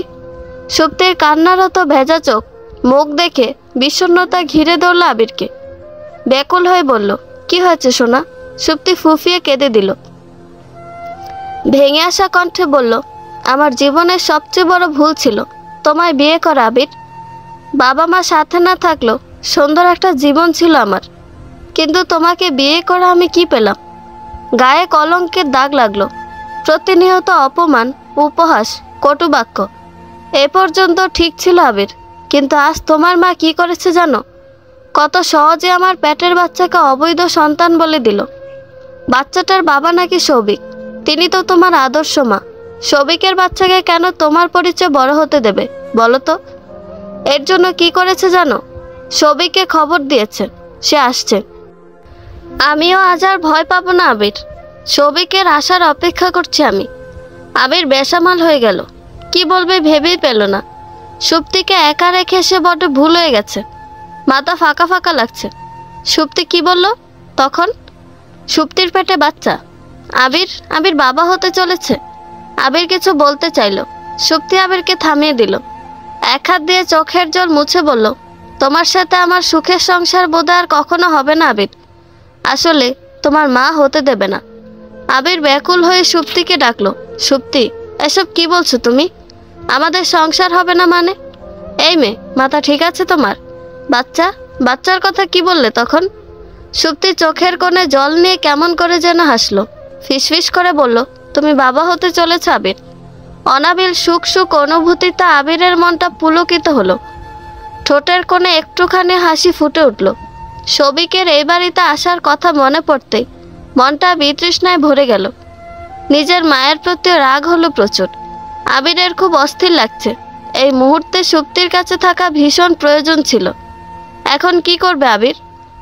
A: সুপ্তির কান্নারত ভেজা চোখ মুখ দেখে বিষণ্ণতা ঘিরে ধরল আবিরকে। ব্যাকুল হয়ে বলল, কি হয়েছে সোনা? সুপ্তি ফুফিয়ে কেঁদে দিল। ভেঙে আসা কণ্ঠে বলল, আমার জীবনের সবচেয়ে বড় ভুল ছিল তোমায় বিয়ে করা আবির। বাবা মা সাথে না থাকলেও সুন্দর একটা জীবন ছিল আমার, কিন্তু তোমাকে বিয়ে করা আমি কি পেলাম? গায়ে কলঙ্কের দাগ লাগলো, প্রতিনিয়ত অপমান, উপহাস, কটুবাক্য। এ পর্যন্ত ঠিক ছিল আবির, কিন্তু আজ তোমার মা কি করেছে জানো? কত সহজে আমার পেটের বাচ্চাকে অবৈধ সন্তান বলে দিল। বাচ্চাটার বাবা নাকি সৌভিক, তিনি তো তোমার আদর্শ মা। সৌভিকের বাচ্চাকে কেন তোমার পরিচয় বড় হতে দেবে বলো তো? এর জন্য কি করেছে জানো? সৌভিককে খবর দিয়েছে, সে আসছে। আমিও আজ আর ভয় পাবো না আবির। সৌভিকের আসার অপেক্ষা করছি আমি। আবির বেসামাল হয়ে গেল, কি বলবে ভেবেই পেল না। সুপ্তিকে একা রেখে সে বড্ড ভুল হয়ে গেছে। মাথা ফাঁকা ফাঁকা লাগছে। সুপ্তি কি বলল তখন? সুপ্তির পেটে বাচ্চা, আবির বাবা হতে চলেছে। আবির কিছু বলতে চাইল, সুপ্তি আবিরকে থামিয়ে দিল। এক হাত দিয়ে চোখের জল মুছে বলল, তোমার সাথে আমার সুখের সংসার বোধহয় আর কখনো হবে না আবির। আসলে তোমার মা হতে দেবে না। আবির ব্যাকুল হয়ে সুপ্তিকে ডাকলো, সুপ্তি, এসব কি বলছো তুমি? আমাদের সংসার হবে না মানে? এই মেয়ে, মাথা ঠিক আছে তোমার? বাচ্চার কথা কি বললে তখন? সুপ্তি চোখের কোণে জল নিয়ে কেমন করে যেন হাসলো, ফিসফিস করে বলল, তুমি বাবা হতে চলেছ আবির। অনাবিল সুখ অনুভূতিতে আবিরের মনটা পুলকিত হলো। ঠোঁটের কোণে একটুখানি হাসি ফুটে উঠল। সৌভিকের এই বাড়িতে আসার কথা মনে পড়তেই মনটা বিতৃষ্ণায় ভরে গেল। নিজের মায়ের প্রতিও রাগ হলো প্রচুর। আবিরের খুব অস্থির লাগছে। এই মুহূর্তে সুপ্তির কাছে থাকা ভীষণ প্রয়োজন ছিল। এখন কি করবে আবির?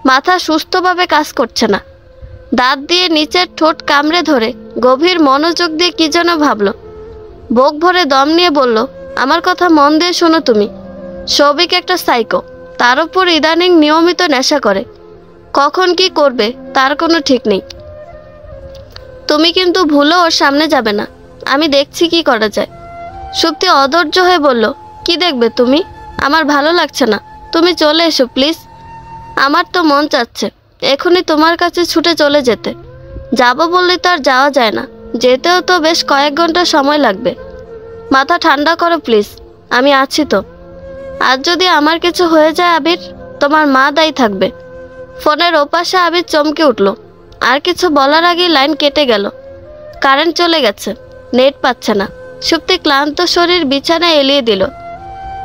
A: মাথা সুস্থভাবে কাজ করছে না। দাঁত দিয়ে নিচের ঠোঁট কামড়ে ধরে গভীর মনোযোগ দিয়ে কি যেন ভাবলো। বুক ভরে দম নিয়ে বলল, আমার কথা মন দিয়ে শোনো তুমি। সৌভিক একটা সাইকো, তার উপর ইদানিং নিয়মিত নেশা করে, কখন কি করবে তার কোনো ঠিক নেই। তুমি কিন্তু ভুলো ওর সামনে যাবে না, আমি দেখছি কি করা যায়। সুপ্তি অধৈর্য হয়ে বলল, কি দেখবে তুমি? আমার ভালো লাগছে না, তুমি চলে এসো প্লিজ। আমার তো মন চাচ্ছে এখনই তোমার কাছে ছুটে চলে যেতে। যাবো বললে তো আর যাওয়া যায় না, যেতেও তো বেশ কয়েক ঘন্টা সময় লাগবে। মাথা ঠান্ডা করো প্লিজ, আমি আছি তো। আজ যদি আমার কিছু হয়ে যায় আবির, তোমার মা দায়ী থাকবে। ফোনের ওপাশে আবির চমকে উঠল। আর কিছু বলার আগেই লাইন কেটে গেল। কারেন্ট চলে গেছে, নেট পাচ্ছে না। সুপ্তি ক্লান্ত শরীর বিছানায় এলিয়ে দিল।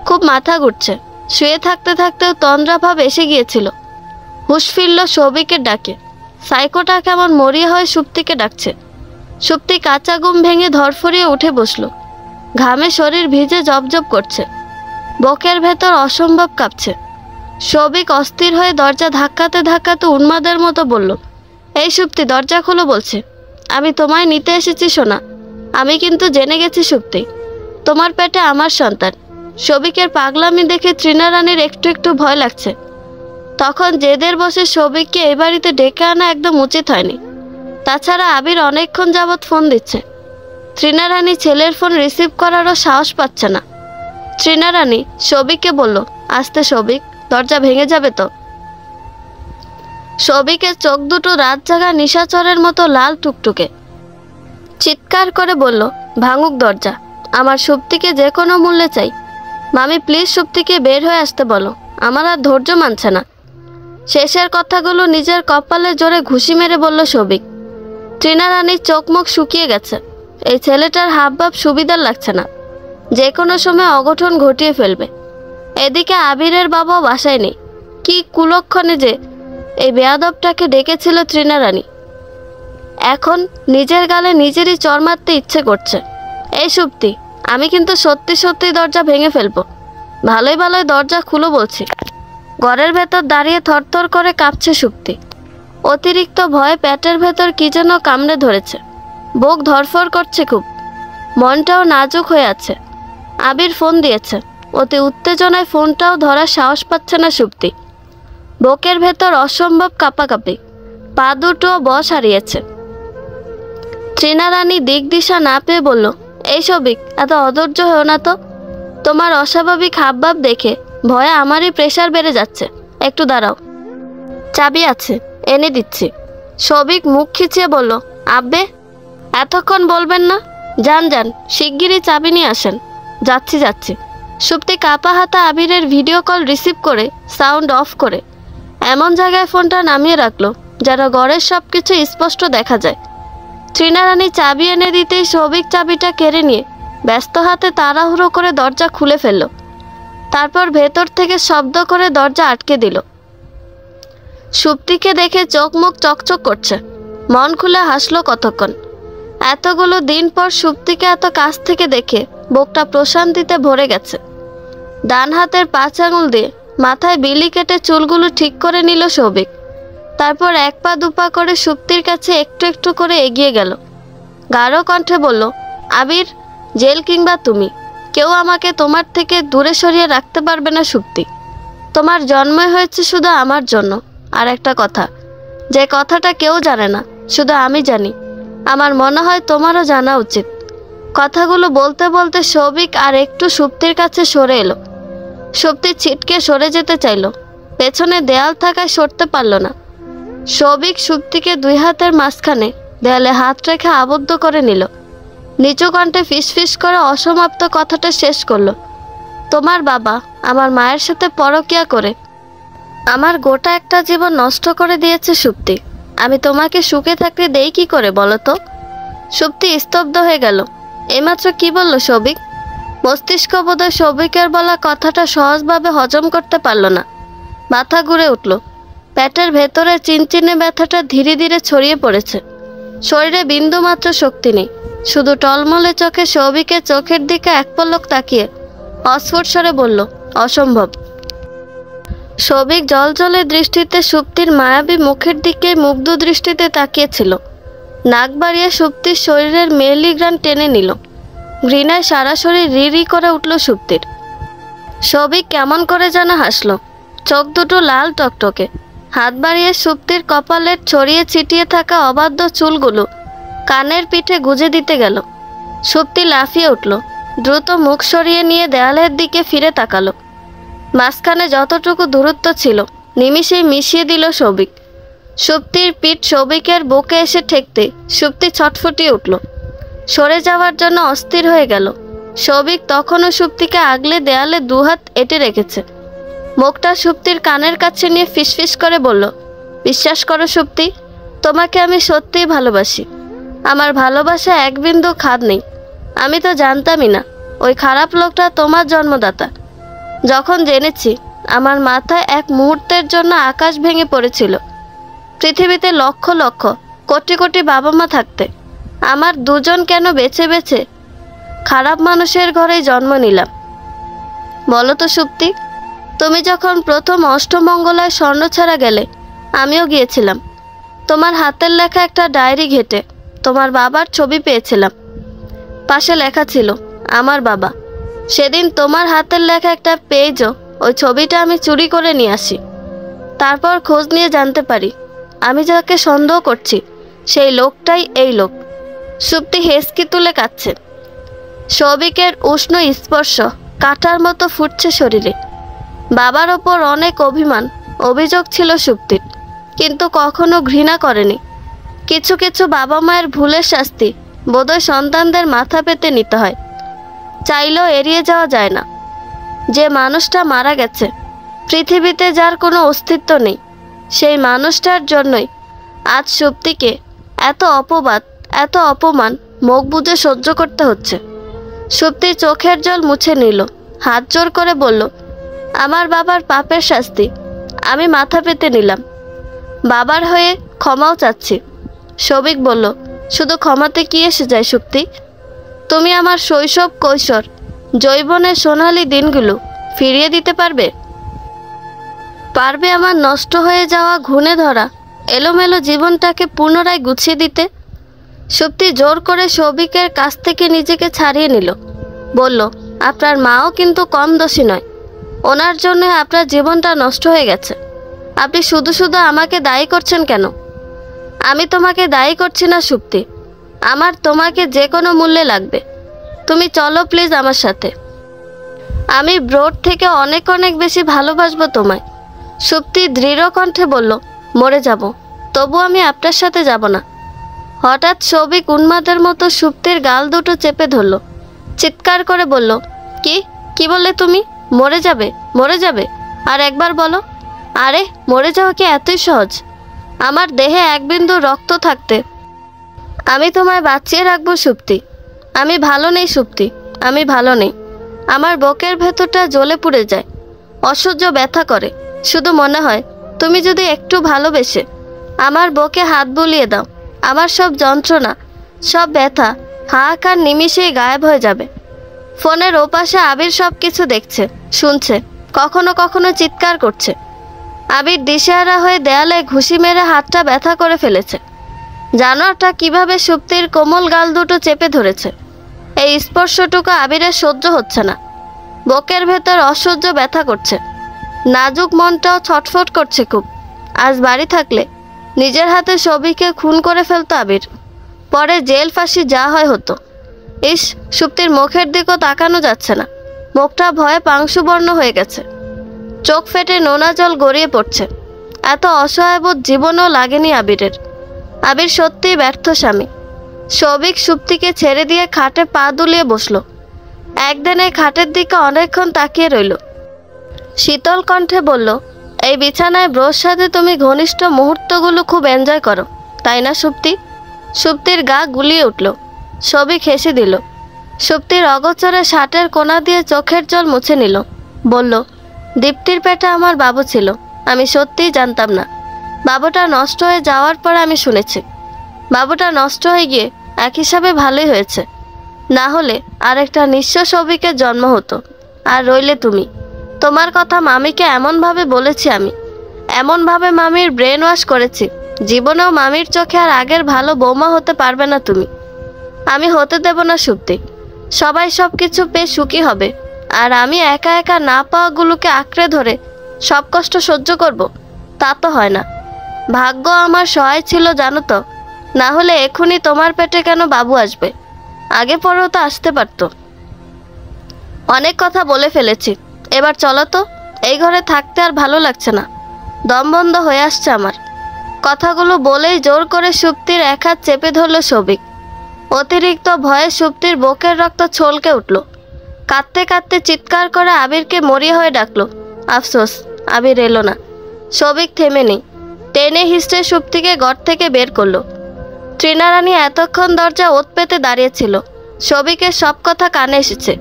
A: খুব মাথা ঘুরছে। শুয়ে থাকতে থাকতেও তন্দ্রাভাব এসে গিয়েছিল। হুঁশ ফিরল সৌভিকের ডাকে। সাইকোটা কেমন মরিয়া হয়ে সুপ্তিকে ডাকছে। সুপ্তি কাঁচা ঘুম ভেঙে ধরফরিয়ে উঠে বসল। ঘামে শরীর ভিজে জবজব করছে, বুকের ভেতর অসম্ভব কাঁপছে। সৌভিক অস্থির হয়ে দরজা ধাক্কাতে ধাক্কাতে উন্মাদের মতো বলল, এই সুপ্তি, দরজা খোলো বলছে। আমি তোমায় নিতে এসেছি সোনা। আমি কিন্তু জেনে গেছি সুপ্তি, তোমার পেটে আমার সন্তান। সৌভিকের পাগলামি দেখে তৃণা রানীর একটু একটু ভয় লাগছে। তখন জেদের বসে সৌভিককে এই বাড়িতে ডেকে আনা একদম উচিত হয়নি। তাছাড়া আবির অনেকক্ষণ যাবৎ ফোন দিচ্ছে। তৃণা রানী ছেলের ফোন রিসিভ করারও সাহস পাচ্ছে না। তৃণা রানী সৌভিককে বলল, আস্তে সৌভিক, দরজা ভেঙে যাবে তো। সৌভিকের চোখ দুটো রাত জাগা নিশাচরের মতো লাল টুকটুকে। চিৎকার করে বলল, ভাঙুক দরজা, আমার সুপ্তিকে যে কোনো মূল্যে চাই। মামি প্লিজ সুপ্তিকে বের হয়ে আসতে বলো, আমার আর ধৈর্য মানছে না। শেষের কথাগুলো নিজের কপালে জোরে ঘুষি মেরে বলল সৌভিক। তৃণা রানীর চোখ মুখ শুকিয়ে গেছে। এই ছেলেটার হাবভাব সুবিধার লাগছে না, যে কোনো সময় অঘটন ঘটিয়ে ফেলবে। এদিকে আবিরের বাবাও বাসায় নেই। কি কুলক্ষণে যে এই বেয়াদবটাকে ডেকেছিল তৃণা রানী। এখন নিজের গালে নিজেরই চর মারতে ইচ্ছে করছে। এই সুপ্তি, আমি কিন্তু সত্যি সত্যি দরজা ভেঙে ফেলবো। ভালোই ভালোই দরজা খুলো বলছি। ঘরের ভেতর দাঁড়িয়ে থরথর করে কাঁপছে সুপ্তি। অতিরিক্ত ভয়ে পেটের ভেতর কি যেন কামড়ে ধরেছে। বুক ধরফর করছে খুব, মনটাও নাজুক হয়ে আছে। আবির ফোন দিয়েছে। অতি উত্তেজনায় ফোনটাও ধরার সাহস পাচ্ছে না সুপ্তি। বুকের ভেতর অসম্ভব কাঁপাকাঁপি, পা দুটো বশ হারিয়েছে। তৃণা রানী দিক দিশা না পেয়ে বলল, এই সৌভিক, এত অধৈর্য হও না তো। তোমার অস্বাভাবিক হাবভাব দেখে ভয়ে আমারই প্রেশার বেড়ে যাচ্ছে। একটু দাঁড়াও, চাবি আছে, এনে দিচ্ছি। সৌভিক মুখ খিচিয়ে বলল, আব্বে, এতক্ষণ বলবেন না? যান যান, শিগগিরই চাবি নিয়ে আসেন। যাচ্ছি যাচ্ছি। সুপ্তি কাপা হাতা আবিরের ভিডিও কল রিসিভ করে সাউন্ড অফ করে এমন জায়গায় ফোনটা নামিয়ে রাখলো যেন ঘরের সব কিছু স্পষ্ট দেখা যায়। তৃণা রানী চাবি এনে দিতেই সৌভিক চাবিটা কেড়ে নিয়ে ব্যস্ত হাতে তাড়াহুড়ো করে দরজা খুলে ফেলল। তারপর ভেতর থেকে শব্দ করে দরজা আটকে দিল। সুপ্তিকে দেখে চোখ মুখ চকচক করছে। মন খুলে হাসলো কতক্ষণ। এতগুলো দিন পর সুপ্তিকে এত কাছ থেকে দেখে বুকটা প্রশান্তিতে ভরে গেছে। ডান হাতের 5 আঙুল দিয়ে মাথায় বিলি কেটে চুলগুলো ঠিক করে নিল সৌভিক। তারপর 1 পা 2 পা করে সুপ্তির কাছে একটু একটু করে এগিয়ে গেল। গাঢ় কণ্ঠে বলল, আবির, জেল কিংবা তুমি, কেউ আমাকে তোমার থেকে দূরে সরিয়ে রাখতে পারবে না সুপ্তি। তোমার জন্মই হয়েছে শুধু আমার জন্য। আর একটা কথা, যে কথাটা কেউ জানে না, শুধু আমি জানি। আমার মনে হয় তোমারও জানা উচিত। কথাগুলো বলতে বলতে সৌভিক আর একটু সুপ্তির কাছে সরে এলো। সুপ্তি ছিটকে সরে যেতে চাইল, পেছনে দেয়াল থাকায় সরতে পারল না। সৌভিক সুপ্তিকে 2 হাতের মাঝখানে দেয়ালে হাত রেখে আবদ্ধ করে নিল। নিচু কণ্ঠে ফিসফিস করে অসমাপ্ত কথাটা শেষ করলো। তোমার বাবা আমার মায়ের সাথে পরকীয়া করে আমার গোটা একটা জীবন নষ্ট করে দিয়েছে সুপ্তি। আমি তোমাকে সুখে থাকতে দেই কি করে বলো তো? সুপ্তি স্তব্ধ হয়ে গেল। এইমাত্র কি বলল সৌভিক? মস্তিষ্ক বোধহয় সৌভিকের বলা কথাটা সহজভাবে হজম করতে পারল না। মাথা ঘুরে উঠল। পেটের ভেতরে চিনচিনে ব্যথাটা ধীরে ধীরে ছড়িয়ে পড়েছে। শরীরে বিন্দুমাত্র শক্তি নেই। শুধু টলমলে চোখে সৌভিকের চোখের দিকে এক পলক তাকিয়ে অস্ফুট স্বরে বলল, অসম্ভব। সৌভিক জলজলে দৃষ্টিতে সুপ্তির মায়াবী মুখের দিকে মুগ্ধ দৃষ্টিতে তাকিয়েছিল। নাক বাড়িয়ে সুপ্তির শরীরের মেয়েলি ঘ্রাণ টেনে নিল। ঘৃণায় সারা শরীর রি করে উঠল সুপ্তির। সৌভিক কেমন করে যেন হাসল, চোখ দুটো লাল টকটকে। হাত বাড়িয়ে সুপ্তির কপালের ছড়িয়ে ছিটিয়ে থাকা অবাধ্য চুলগুলো কানের পিঠে গুজে দিতে গেল। সুপ্তি লাফিয়ে উঠল, দ্রুত মুখ সরিয়ে নিয়ে দেয়ালের দিকে ফিরে তাকালো। মাঝখানে যতটুকু দূরত্ব ছিল নিমিষেই মিশিয়ে দিল সৌভিক। সুপ্তির পিঠ সৌভিকের বুকে এসে ঠেকতে সুপ্তি ছটফটিয়ে উঠল, সরে যাওয়ার জন্য অস্থির হয়ে গেল। সৌভিক তখনও সুপ্তিকে আগলে দেয়ালে দুহাত এঁটে রেখেছে। মুখটা সুপ্তির কানের কাছে নিয়ে ফিসফিস করে বলল, বিশ্বাস করো সুপ্তি, তোমাকে আমি সত্যিই ভালোবাসি। আমার ভালোবাসা এক বিন্দু খাদ নেই। আমি তো জানতামই না ওই খারাপ লোকটা তোমার জন্মদাতা। যখন জেনেছি, আমার মাথায় এক মুহূর্তের জন্য আকাশ ভেঙে পড়েছিল। পৃথিবীতে লক্ষ লক্ষ কোটি কোটি বাবা মা থাকতে আমার দুজন কেন বেছে বেছে খারাপ মানুষের ঘরেই জন্ম নিলাম? বলো তো সুপ্তি, তুমি যখন প্রথম অষ্টমঙ্গলায় স্বর্ণছাড়া গেলে আমিও গিয়েছিলাম। তোমার হাতের লেখা একটা ডায়েরি ঘেটে তোমার বাবার ছবি পেয়েছিলাম। পাশে লেখা ছিল আমার বাবা। সেদিন তোমার হাতের লেখা একটা পেজও ওই ছবিটা আমি চুরি করে নিয়ে আসি। তারপর খোঁজ নিয়ে জানতে পারি আমি যাকে সন্দেহ করছি সেই লোকটাই এই লোক। সুপ্তি হেসকি তুলে কাঁদছে। সৌভিকের উষ্ণ স্পর্শ কাঁটার মতো ফুটছে শরীরে। বাবার ওপর অনেক অভিমান অভিযোগ ছিল সুপ্তির, কিন্তু কখনো ঘৃণা করেনি। কিছু কিছু বাবা মায়ের ভুলের শাস্তি বোধহয় সন্তানদের মাথা পেতে নিতে হয়, চাইলেও এড়িয়ে যাওয়া যায় না। যে মানুষটা মারা গেছে, পৃথিবীতে যার কোনো অস্তিত্ব নেই, সেই মানুষটার জন্যই আজ সুপ্তিকে এত অপবাদ এত অপমান মুখ বুজে সহ্য করতে হচ্ছে। সুপ্তির চোখের জল মুছে নিল, হাত জোর করে বলল, আমার বাবার পাপের শাস্তি আমি মাথা পেতে নিলাম। বাবার হয়ে ক্ষমাও চাচ্ছি। সৌভিক বলল, শুধু ক্ষমাতে কি এসে যায় সুপ্তি? তুমি আমার শৈশব কৈশোর যৌবনের সোনালি দিনগুলো ফিরিয়ে দিতে পারবে? পারবে আমার নষ্ট হয়ে যাওয়া ঘুণে ধরা এলোমেলো জীবনটাকে পুনরায় গুছিয়ে দিতে? সুপ্তি জোর করে সৌভিকের কাছ থেকে নিজেকে ছাড়িয়ে নিল, বলল, আপনার মাও কিন্তু কম দোষী নয়। ওনার জন্য আপনার জীবনটা নষ্ট হয়ে গেছে। আপনি শুধু শুধু আমাকে দায়ী করছেন কেন? আমি তোমাকে দায়ী করছি না সুপ্তি, আমার তোমাকে যে কোনো মূল্যে লাগবে। তুমি চলো প্লিজ আমার সাথে। আমি ব্রোড থেকে অনেক অনেক বেশি ভালোবাসবো তোমায়। সুপ্তি দৃঢ় কণ্ঠে বলল, মরে যাব, তবু আমি আপনার সাথে যাব না। হঠাৎ সৌভিক উন্মাদের মতো সুপ্তির গাল দুটো চেপে ধরল, চিৎকার করে বলল, কি বললে তুমি? মরে যাবে? মরে যাবে? আর একবার বলো। আরে মরে যাওয়া কি এতই সহজ? আমার দেহে এক বিন্দু রক্ত থাকতে আমি তোমায় বাঁচিয়ে রাখবো সুপ্তি। আমি ভালো নেই সুপ্তি, আমি ভালো নেই। আমার বুকের ভেতরটা জ্বলে পুড়ে যায়, অসহ্য ব্যথা করে। শুধু মনে হয় তুমি যদি একটু ভালোবেসে আমার বুকে হাত বুলিয়ে দাও, আমার সব যন্ত্রণা সব ব্যথা হাহাকার নিমিষেই গায়েব হয়ে যাবে। ফোনের ওপাশে আবির সব কিছু দেখছে শুনছে, কখনো কখনো চিৎকার করছে। আবির দিশেহারা হয়ে দেয়ালে ঘুষি মেরে হাতটা ব্যথা করে ফেলেছে। জানোয়ারটা কিভাবে সুপ্তির কোমল গাল দুটো চেপে ধরেছে। এই স্পর্শটুকু আবিরের সহ্য হচ্ছে না। বুকের ভেতর অসহ্য ব্যথা করছে, নাজুক মনটাও ছটফট করছে খুব। আজ বাড়ি থাকলে নিজের হাতে সৌভিককে খুন করে ফেলতো আবির, পরে জেল ফাঁসি যা হয় হতো। ইস, সুপ্তির মুখের দিকেও তাকানো যাচ্ছে না, মুখটা ভয়ে পাংশুবর্ণ হয়ে গেছে, চোখ ফেটে নোনা জল গড়িয়ে পড়ছে। এত অসহায়বোধ জীবনেও লাগেনি আবিরের। আবির সত্যিই ব্যর্থ স্বামী। সৌভিক সুপ্তিকে ছেড়ে দিয়ে খাটে পা দুলিয়ে বসলো। একদিন এই খাটের দিকে অনেকক্ষণ তাকিয়ে রইল। শীতল কণ্ঠে বলল, এই বিছানায় ব্রোর সাথে তুমি ঘনিষ্ঠ মুহূর্তগুলো খুব এনজয় করো, তাই না সুপ্তি? সুপ্তির গা গুলিয়ে উঠল। সৌভিক হেসে দিল। সুপ্তির অগোচরে শার্টের কোনা দিয়ে চোখের জল মুছে নিল, বলল, দীপ্তির পেটে আমার বাবু ছিল, আমি সত্যিই জানতাম না। বাবুটা নষ্ট হয়ে যাওয়ার পর আমি শুনেছি। বাবুটা নষ্ট হয়ে গিয়ে এক হিসাবে ভালোই হয়েছে, না হলে আরেকটা নিঃস্ব সৌভিকের জন্ম হতো। আর রইলে তুমি, তোমার কথা মামিকে এমনভাবে বলেছি, আমি এমনভাবে মামির ব্রেন ওয়াশ করেছি, জীবনেও মামির চোখে আর আগের ভালো বৌমা হতে পারবে না তুমি। আমি হতে দেব না সুপ্তি। সবাই সব কিছু পেয়ে সুখী হবে, আর আমি একা একা না পাওয়াগুলোকে আঁকড়ে ধরে সব কষ্ট সহ্য করব, তা তো হয় না। ভাগ্য আমার সহায় ছিল জানো তো, না হলে এখনই তোমার পেটে কেন বাবু আসবে, আগে পরেও তো আসতে পারতো। অনেক কথা বলে ফেলেছি, এবার চলো তো, এই ঘরে থাকতে আর ভালো লাগছে না, দম বন্ধ হয়ে আসছে আমার। কথাগুলো বলেই জোর করে সুপ্তির এক হাত চেপে ধরল সবিক। অতিরিক্ত ভয়ে সুপ্তির বুকের রক্ত ছলকে উঠল। কাঁদতে কাঁদতে চিৎকার করে আবিরকে মরিয়া হয়ে ডাকলো। আফসোস, আবির এলো না। সবিক থেমে নেই, টেনে হিস্টে সুপ্তিকে ঘর থেকে বের করলো। তৃণারানী এতক্ষণ দরজা ওত পেতে দাঁড়িয়েছিল। সবিকের সব কথা কানে এসেছে।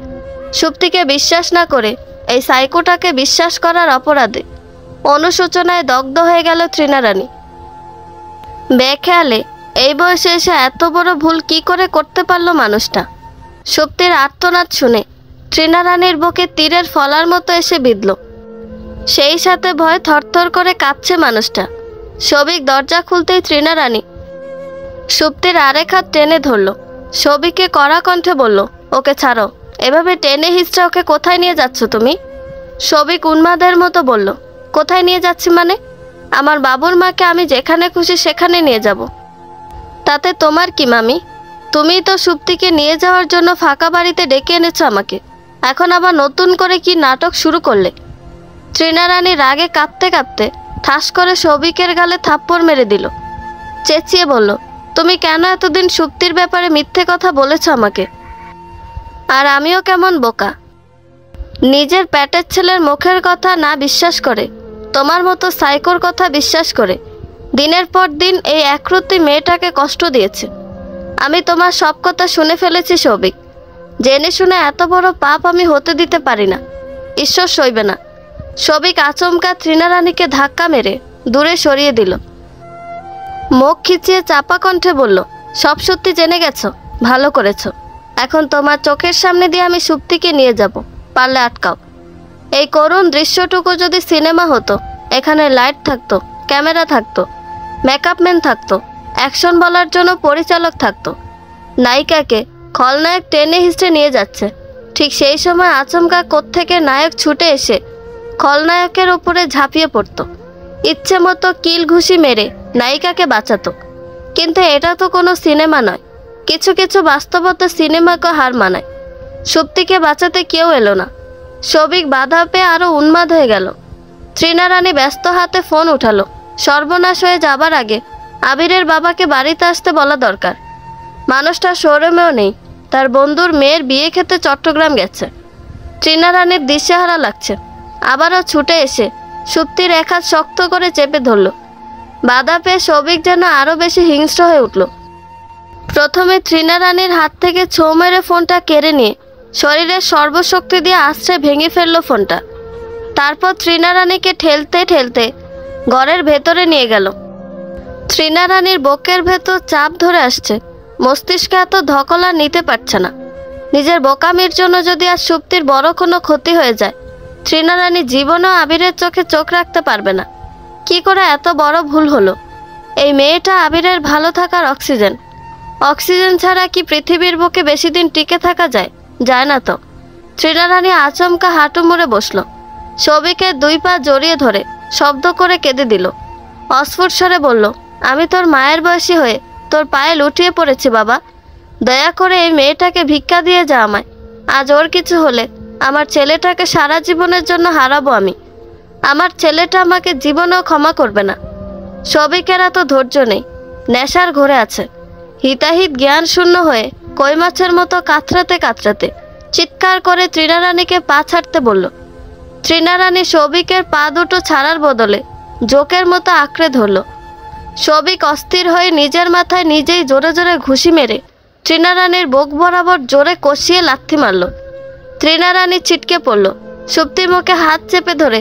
A: সুপ্তিকে বিশ্বাস না করে এই সাইকোটাকে বিশ্বাস করার অপরাধে অনুশোচনায় দগ্ধ হয়ে গেল তৃণারানী। বেখেয়ালে এই বয়সে এসে এত বড় ভুল কি করে করতে পারল মানুষটা। সুপ্তির আর্তনাদ শুনে তৃণারানীর বুকে তীরের ফলার মতো এসে বিঁধল। সেই সাথে ভয় থরথর করে কাঁপছে মানুষটা। সবিক দরজা খুলতেই তৃণারানী সুপ্তির আরেক হাত টেনে ধরল। সবিকে কড়া কণ্ঠে বলল, ওকে ছাড়ো, এভাবে টেনে হিস্টে ওকে কোথায় নিয়ে যাচ্ছ তুমি? সবিক উন্মাদের মতো বলল, কোথায় নিয়ে যাচ্ছি মানে? আমার বাবুর মাকে আমি যেখানে খুশি সেখানে নিয়ে যাব। তাতে তোমার কি মামি? তুমিই তো সুপ্তিকে নিয়ে যাওয়ার জন্য ফাঁকা বাড়িতে ডেকে এনেছো আমাকে, এখন আবার নতুন করে কি নাটক শুরু করলে? তৃণারানী রাগে কাঁপতে কাঁপতে ঠাস করে সবিকের গালে থাপ্পড় মেরে দিল। চেঁচিয়ে বলল, তুমি কেন এতদিন সুপ্তির ব্যাপারে মিথ্যে কথা বলেছ আমাকে? আর আমিও কেমন বোকা, নিজের পেটের ছেলের মুখের কথা না বিশ্বাস করে তোমার মতো সাইকোর কথা বিশ্বাস করে দিনের পর দিন এই একরত্তি মেয়েটাকে কষ্ট দিয়েছে। আমি তোমার সব কথা শুনে ফেলেছি সবিক। জেনে শুনে এত বড় পাপ আমি হতে দিতে পারি না, ঈশ্বর সইবে না। সবিক আচমকা তৃণারানীকে ধাক্কা মেরে দূরে সরিয়ে দিল। মুখ খিচিয়ে চাপা কণ্ঠে বলল, সব সত্যি জেনে গেছো, ভালো করেছো। এখন তোমার চোখের সামনে দিয়ে আমি সুপ্তিকে নিয়ে যাব, পারলে আটকাও। এই করুণ দৃশ্যটুকু যদি সিনেমা হতো, এখানে লাইট থাকতো, ক্যামেরা থাকতো, মেকআপম্যান থাকতো, অ্যাকশন বলার জন্য পরিচালক থাকতো। নায়িকাকে খলনায়ক টেনে হিস্টে নিয়ে যাচ্ছে, ঠিক সেই সময় আচমকা কোত্থেকে নায়ক ছুটে এসে খলনায়কের উপরে ঝাঁপিয়ে পড়তো, ইচ্ছে মতো কিল ঘুষি মেরে নায়িকাকে বাঁচাতো। কিন্তু এটা তো কোনো সিনেমা নয়। কিছু কিছু বাস্তবতা সিনেমাকে হার মানায়। সুপ্তিকে বাঁচাতে কেউ এলো না। সবিক বাধা পেয়ে আরও উন্মাদ হয়ে গেল। তৃণারানী ব্যস্ত হাতে ফোন উঠালো। সর্বনাশ হয়ে যাবার আগে আবিরের বাবাকে বাড়িতে আসতে বলা দরকার। মানুষটা শোরুমেও নেই, তার বন্ধুর মেয়ের বিয়ে খেতে চট্টগ্রাম গেছে। তৃণারানীর দিশেহারা লাগছে। আবারও ছুটে এসে সুপ্তির এক হাত শক্ত করে চেপে ধরল। বাধা পেয়ে সবিক যেন আরও বেশি হিংস্র হয়ে উঠল। প্রথমে তৃণারানীর হাত থেকে ছোঁ মেরে ফোনটা কেড়ে নিয়ে শরীরের সর্বশক্তি দিয়ে আশ্রয় ভেঙে ফেলল ফোনটা। তারপর তৃণারানীকে ঠেলতে ঠেলতে ঘরের ভেতরে নিয়ে গেল। তৃণারানীর বুকের ভেতর চাপ ধরে আসছে, মস্তিষ্কে এত ধকলা নিতে পারছে না। নিজের বোকামির জন্য যদি আজ সুপ্তির বড় কোনো ক্ষতি হয়ে যায়, তৃণারানী জীবনেও আবিরের চোখে চোখ রাখতে পারবে না। কি করে এত বড় ভুল হলো? এই মেয়েটা আবিরের ভালো থাকার অক্সিজেন। অক্সিজেন ছাড়া কি পৃথিবীর বুকে বেশি দিন টিকে থাকা যায়? যায় না তো। তৃণারানী আচমকা হাঁটু মুড়ে বসল। সবিকের দুই পা জড়িয়ে ধরে শব্দ করে কেঁদে দিল। অস্ফুট স্বরে বলল, আমি তোর মায়ের বয়সী হয়ে তোর পায়ে লুটিয়ে পড়েছি বাবা, দয়া করে এই মেয়েটাকে ভিক্ষা দিয়ে যা আমায়। আজ ওর কিছু হলে আমার ছেলেটাকে সারা জীবনের জন্য হারাবো আমি। আমার ছেলেটা আমাকে জীবনেও ক্ষমা করবে না। সবিকের এত ধৈর্য নেই, নেশার ঘোরে আছে। হিতাহিত জ্ঞান শূন্য হয়ে কই মাছের মতো কাতরাতে কাতরাতে চিৎকার করে তৃণারানীকে পা ছাড়তে বলল। তৃণারানী সবিকের পা দুটো ছাড়ার বদলে জোকের মতো আঁকড়ে ধরল। সবিক অস্থির হয়ে নিজের মাথায় নিজেই জোরে জোরে ঘুষি মেরে তৃণারানীর বুক বরাবর জোরে কষিয়ে লাথি মারল। তৃণারানী ছিটকে পড়ল। সুপ্তির মুখে হাত চেপে ধরে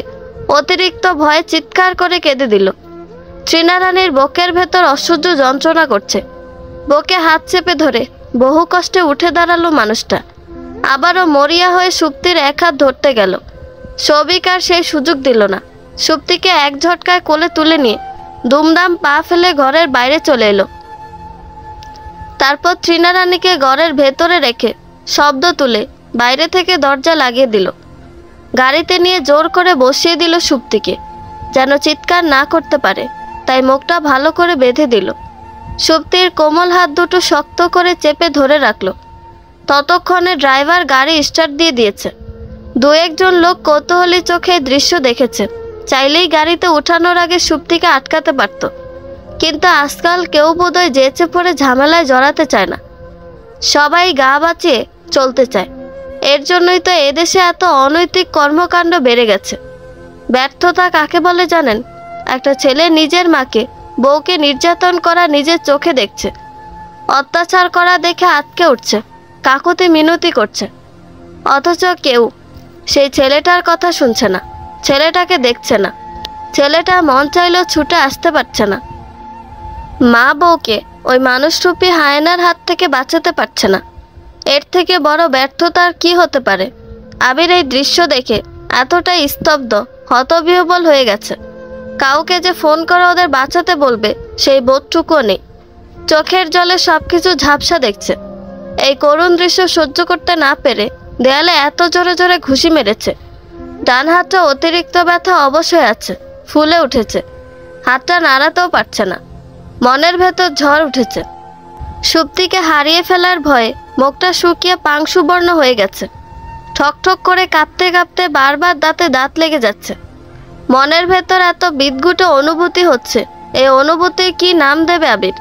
A: অতিরিক্ত ভয়ে চিৎকার করে কেঁদে দিল। তৃণারানীর বুকের ভেতর অসহ্য যন্ত্রণা করছে। বুকে হাত চেপে ধরে বহু কষ্টে উঠে দাঁড়ালো মানুষটা। আবারও মরিয়া হয়ে সুপ্তির এক হাত ধরতে গেল। সৌভিক আর সেই সুযোগ দিল না। সুপ্তিকে এক ঝটকায় কোলে তুলে নিয়ে দুমদাম পা ফেলে ঘরের বাইরে চলে এলো। তারপর তৃণা রানীকে ঘরের ভেতরে রেখে শব্দ তুলে বাইরে থেকে দরজা লাগিয়ে দিল। গাড়িতে নিয়ে জোর করে বসিয়ে দিল সুপ্তিকে, যেন চিৎকার না করতে পারে, তাই মুখটা ভালো করে বেঁধে দিল। সুপ্তির কোমল হাত দুটো শক্ত করে চেপে ধরে রাখলো। ততক্ষণে ড্রাইভার গাড়ি স্টার্ট দিয়ে দিয়েছে। দু একজন লোক কৌতূহলী চোখে দৃশ্য দেখেছে, চাইলেই গাড়িতে উঠানোর আগে সুপ্তিকে আটকাতে পারত, কিন্তু আজকাল কেউ বোধহয় যেচে পড়ে ঝামেলায় জড়াতে চায় না। সবাই গা বাঁচিয়ে চলতে চায়। এর জন্যই তো এদেশে এত অনৈতিক কর্মকাণ্ড বেড়ে গেছে। ব্যর্থতা কাকে বলে জানেন? একটা ছেলে নিজের মাকে, বউকে নির্যাতন করা নিজের চোখে দেখছে, অত্যাচার করা দেখে আটকে উঠছে, কাকুতি মিনতি করছে, অথচ কেউ সেই ছেলেটার কথা শুনছে না, ছেলেটাকে দেখছে না। ছেলেটা মন চাইলেও ছুটে আসতে পারছে না। মা বউকে ওই মানুষরূপী হায়নার হাত থেকে বাঁচাতে পারছে না। এর থেকে বড় ব্যর্থতা আর কি হতে পারে? আবির এই দৃশ্য দেখে এতটাই স্তব্ধ, হতবিহ্বল হয়ে গেছে। কাউকে যে ফোন করে ওদের বাঁচাতে বলবে সেই বোধটুকুও নেই। চোখের জলে সবকিছু ঝাপসা দেখছে। এই করুণ দৃশ্য সহ্য করতে না পেরে দেয়ালে এত জোরে জোরে ঘুষি মেরেছে। ডান হাতটা অতিরিক্ত ব্যথা অবশ্যই আছে, ফুলে উঠেছে। হাতটা নাড়াতেও পারছে না। মনের ভেতর ঝড় উঠেছে। সুপ্তিকে হারিয়ে ফেলার ভয়ে মুখটা শুকিয়ে পাংশুবর্ণ হয়ে গেছে। ঠকঠক করে কাঁপতে কাঁপতে বারবার দাঁতে দাঁত লেগে যাচ্ছে। মনের ভেতর এত বিদঘুটে অনুভূতি হচ্ছে, এই অনুভূতির কি নাম দেবে আবির?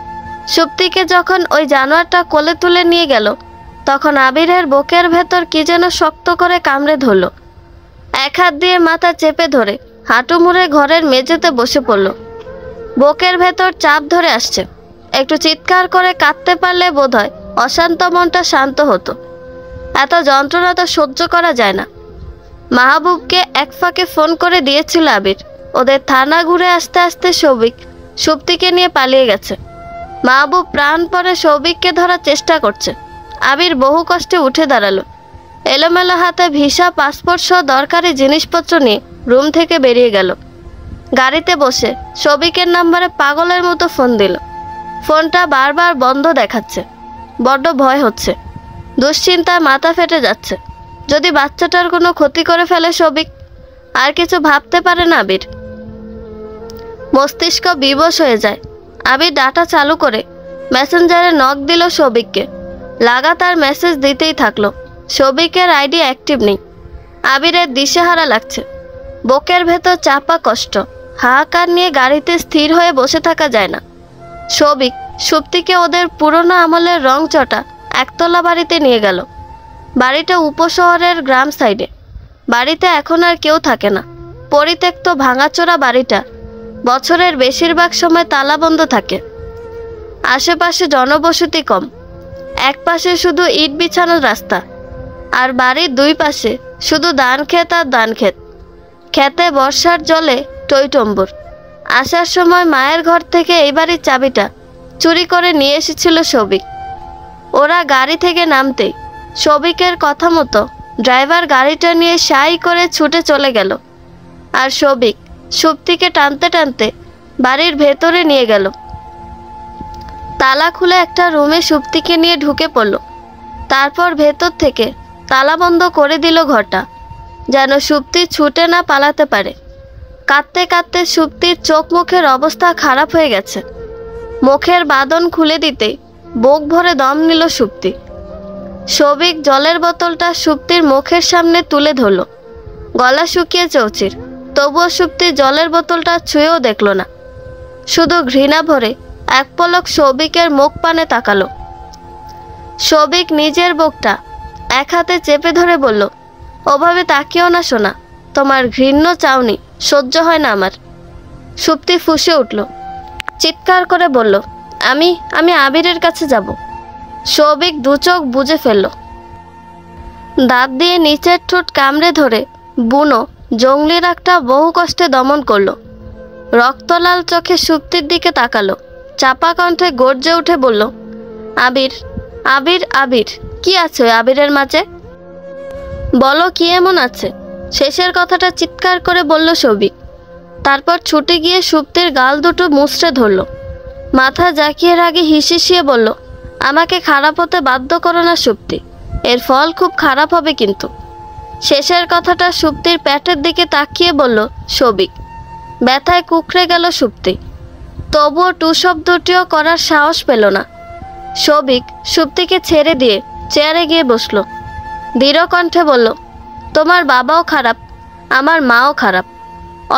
A: সুপ্তিকে যখন ওই জানোয়ারটা কোলে তুলে নিয়ে গেল, তখন আবিরের বুকের ভেতর কি যেন শক্ত করে কামড়ে ধরল। এক হাত দিয়ে মাথা চেপে ধরে হাঁটু মুড়ে ঘরের মেঝেতে বসে পড়ল। বুকের ভেতর চাপ ধরে আসছে। একটু চিৎকার করে কাঁদতে পারলে বোধহয় অশান্ত মনটা শান্ত হতো। এত যন্ত্রণা তো সহ্য করা যায় না। মাহবুবকে এক ফাঁকে ফোন করে দিয়েছিল আবির। ওদের থানা ঘুরে আসতে আসতে সৌভিক সুপ্তিকে নিয়ে পালিয়ে গেছে। মাহবুব প্রাণপণে সৌভিককে ধরার চেষ্টা করছে। আবির বহু কষ্টে উঠে দাঁড়ালো। এলোমেলো হাতে ভিসা, পাসপোর্ট সহ দরকারি জিনিসপত্র নিয়ে রুম থেকে বেরিয়ে গেল। গাড়িতে বসে সৌভিকের নম্বরে পাগলের মতো ফোন দিল। ফোনটা বারবার বন্ধ দেখাচ্ছে। বড্ড ভয় হচ্ছে। দুশ্চিন্তায় মাথা ফেটে যাচ্ছে। যদি বাচ্চাটার কোনো ক্ষতি করে ফেলে সৌভিক। আর কিছু ভাবতে পারে না আবির। মস্তিষ্ক বিবশ হয়ে যায়। আবির ডাটা চালু করে মেসেঞ্জারে নক দিল সৌভিককে। লাগাতার মেসেজ দিতেই থাকলো। সৌভিকের আইডি অ্যাক্টিভ নেই। আবিরের দিশেহারা লাগছে। বুকের ভেতর চাপা কষ্ট, হাহাকার নিয়ে গাড়িতে স্থির হয়ে বসে থাকা যায় না। সৌভিক সুপ্তিকে ওদের পুরনো আমলের রংচটা একতলা বাড়িতে নিয়ে গেল। বাড়িটা উপশহরের গ্রাম সাইডে। বাড়িতে এখন আর কেউ থাকে না। পরিত্যক্ত ভাঙাচোরা বাড়িটা বছরের বেশিরভাগ সময় তালাবন্ধ থাকে। আশেপাশে জনবসতি কম। এক পাশে শুধু ইট বিছানো রাস্তা, আর বাড়ির দুই পাশে শুধু ধান ক্ষেত আর ধান ক্ষেত। খেতে বর্ষার জলে টইটম্বুর। আসার সময় মায়ের ঘর থেকে এই বাড়ির চাবিটা চুরি করে নিয়ে এসেছিল সৌভিক। ওরা গাড়ি থেকে নামতেই সৌভিকের কথা মতো ড্রাইভার গাড়িটা নিয়ে সাই করে ছুটে চলে গেল। আর সৌভিক সুপ্তিকে টানতে টানতে বাড়ির ভেতরে নিয়ে গেল। তালা খুলে একটা রুমে সুপ্তিকে নিয়ে ঢুকে পড়ল। তারপর ভেতর থেকে তালা বন্ধ করে দিল ঘরটা, যেন সুপ্তি ছুটে না পালাতে পারে। কাঁদতে কাঁদতে সুপ্তির চোখ মুখের অবস্থা খারাপ হয়ে গেছে। মুখের বাঁধন খুলে দিতে বুক ভরে দম নিল সুপ্তি। সৌভিক জলের বোতলটা সুপ্তির মুখের সামনে তুলে ধরল। গলা শুকিয়ে চৌচির, তবুও সুপ্তি জলের বোতলটা ছুঁয়েও দেখল না। শুধু ঘৃণা ভরে এক পলক সৌভিকের মুখ পানে তাকালো। সৌভিক নিজের বুকটা এক হাতে চেপে ধরে বলল, ওভাবে তাকিও না সোনা, তোমার ঘৃণ্য চাউনি সহ্য হয় না আমার। সুপ্তি ফুঁসে উঠল, চিৎকার করে বলল, আমি আবিরের কাছে যাব। সৌভিক দু চোখ বুজে ফেলল। দাঁত দিয়ে নিচের ঠোঁট কামড়ে ধরে বুনো জঙ্গলি রাগটা বহু কষ্টে দমন করলো। রক্তলাল চোখে সুপ্তির দিকে তাকালো। চাপা কণ্ঠে গর্জে উঠে বলল, আবির, আবির, আবির, কি আছে ওই আবিরের মাঝে? বলো, কি এমন আছে? শেষের কথাটা চিৎকার করে বলল সৌভিক। তারপর ছুটে গিয়ে সুপ্তির গাল দুটো মুচড়ে ধরল। মাথা জাকিয়ে রাগে হিসিয়ে বলল, আমাকে খারাপ হতে বাধ্য করো না সুপ্তি, এর ফল খুব খারাপ হবে কিন্তু। শেষের কথাটা সুপ্তির পেটের দিকে তাকিয়ে বলল সৌভিক। ব্যথায় কুকড়ে গেল সুপ্তি, তবুও টু শব্দটিও করার সাহস পেল না। সৌভিক সুপ্তিকে ছেড়ে দিয়ে চেয়ারে গিয়ে বসল। দৃঢ় কণ্ঠে বলল, তোমার বাবাও খারাপ, আমার মাও খারাপ,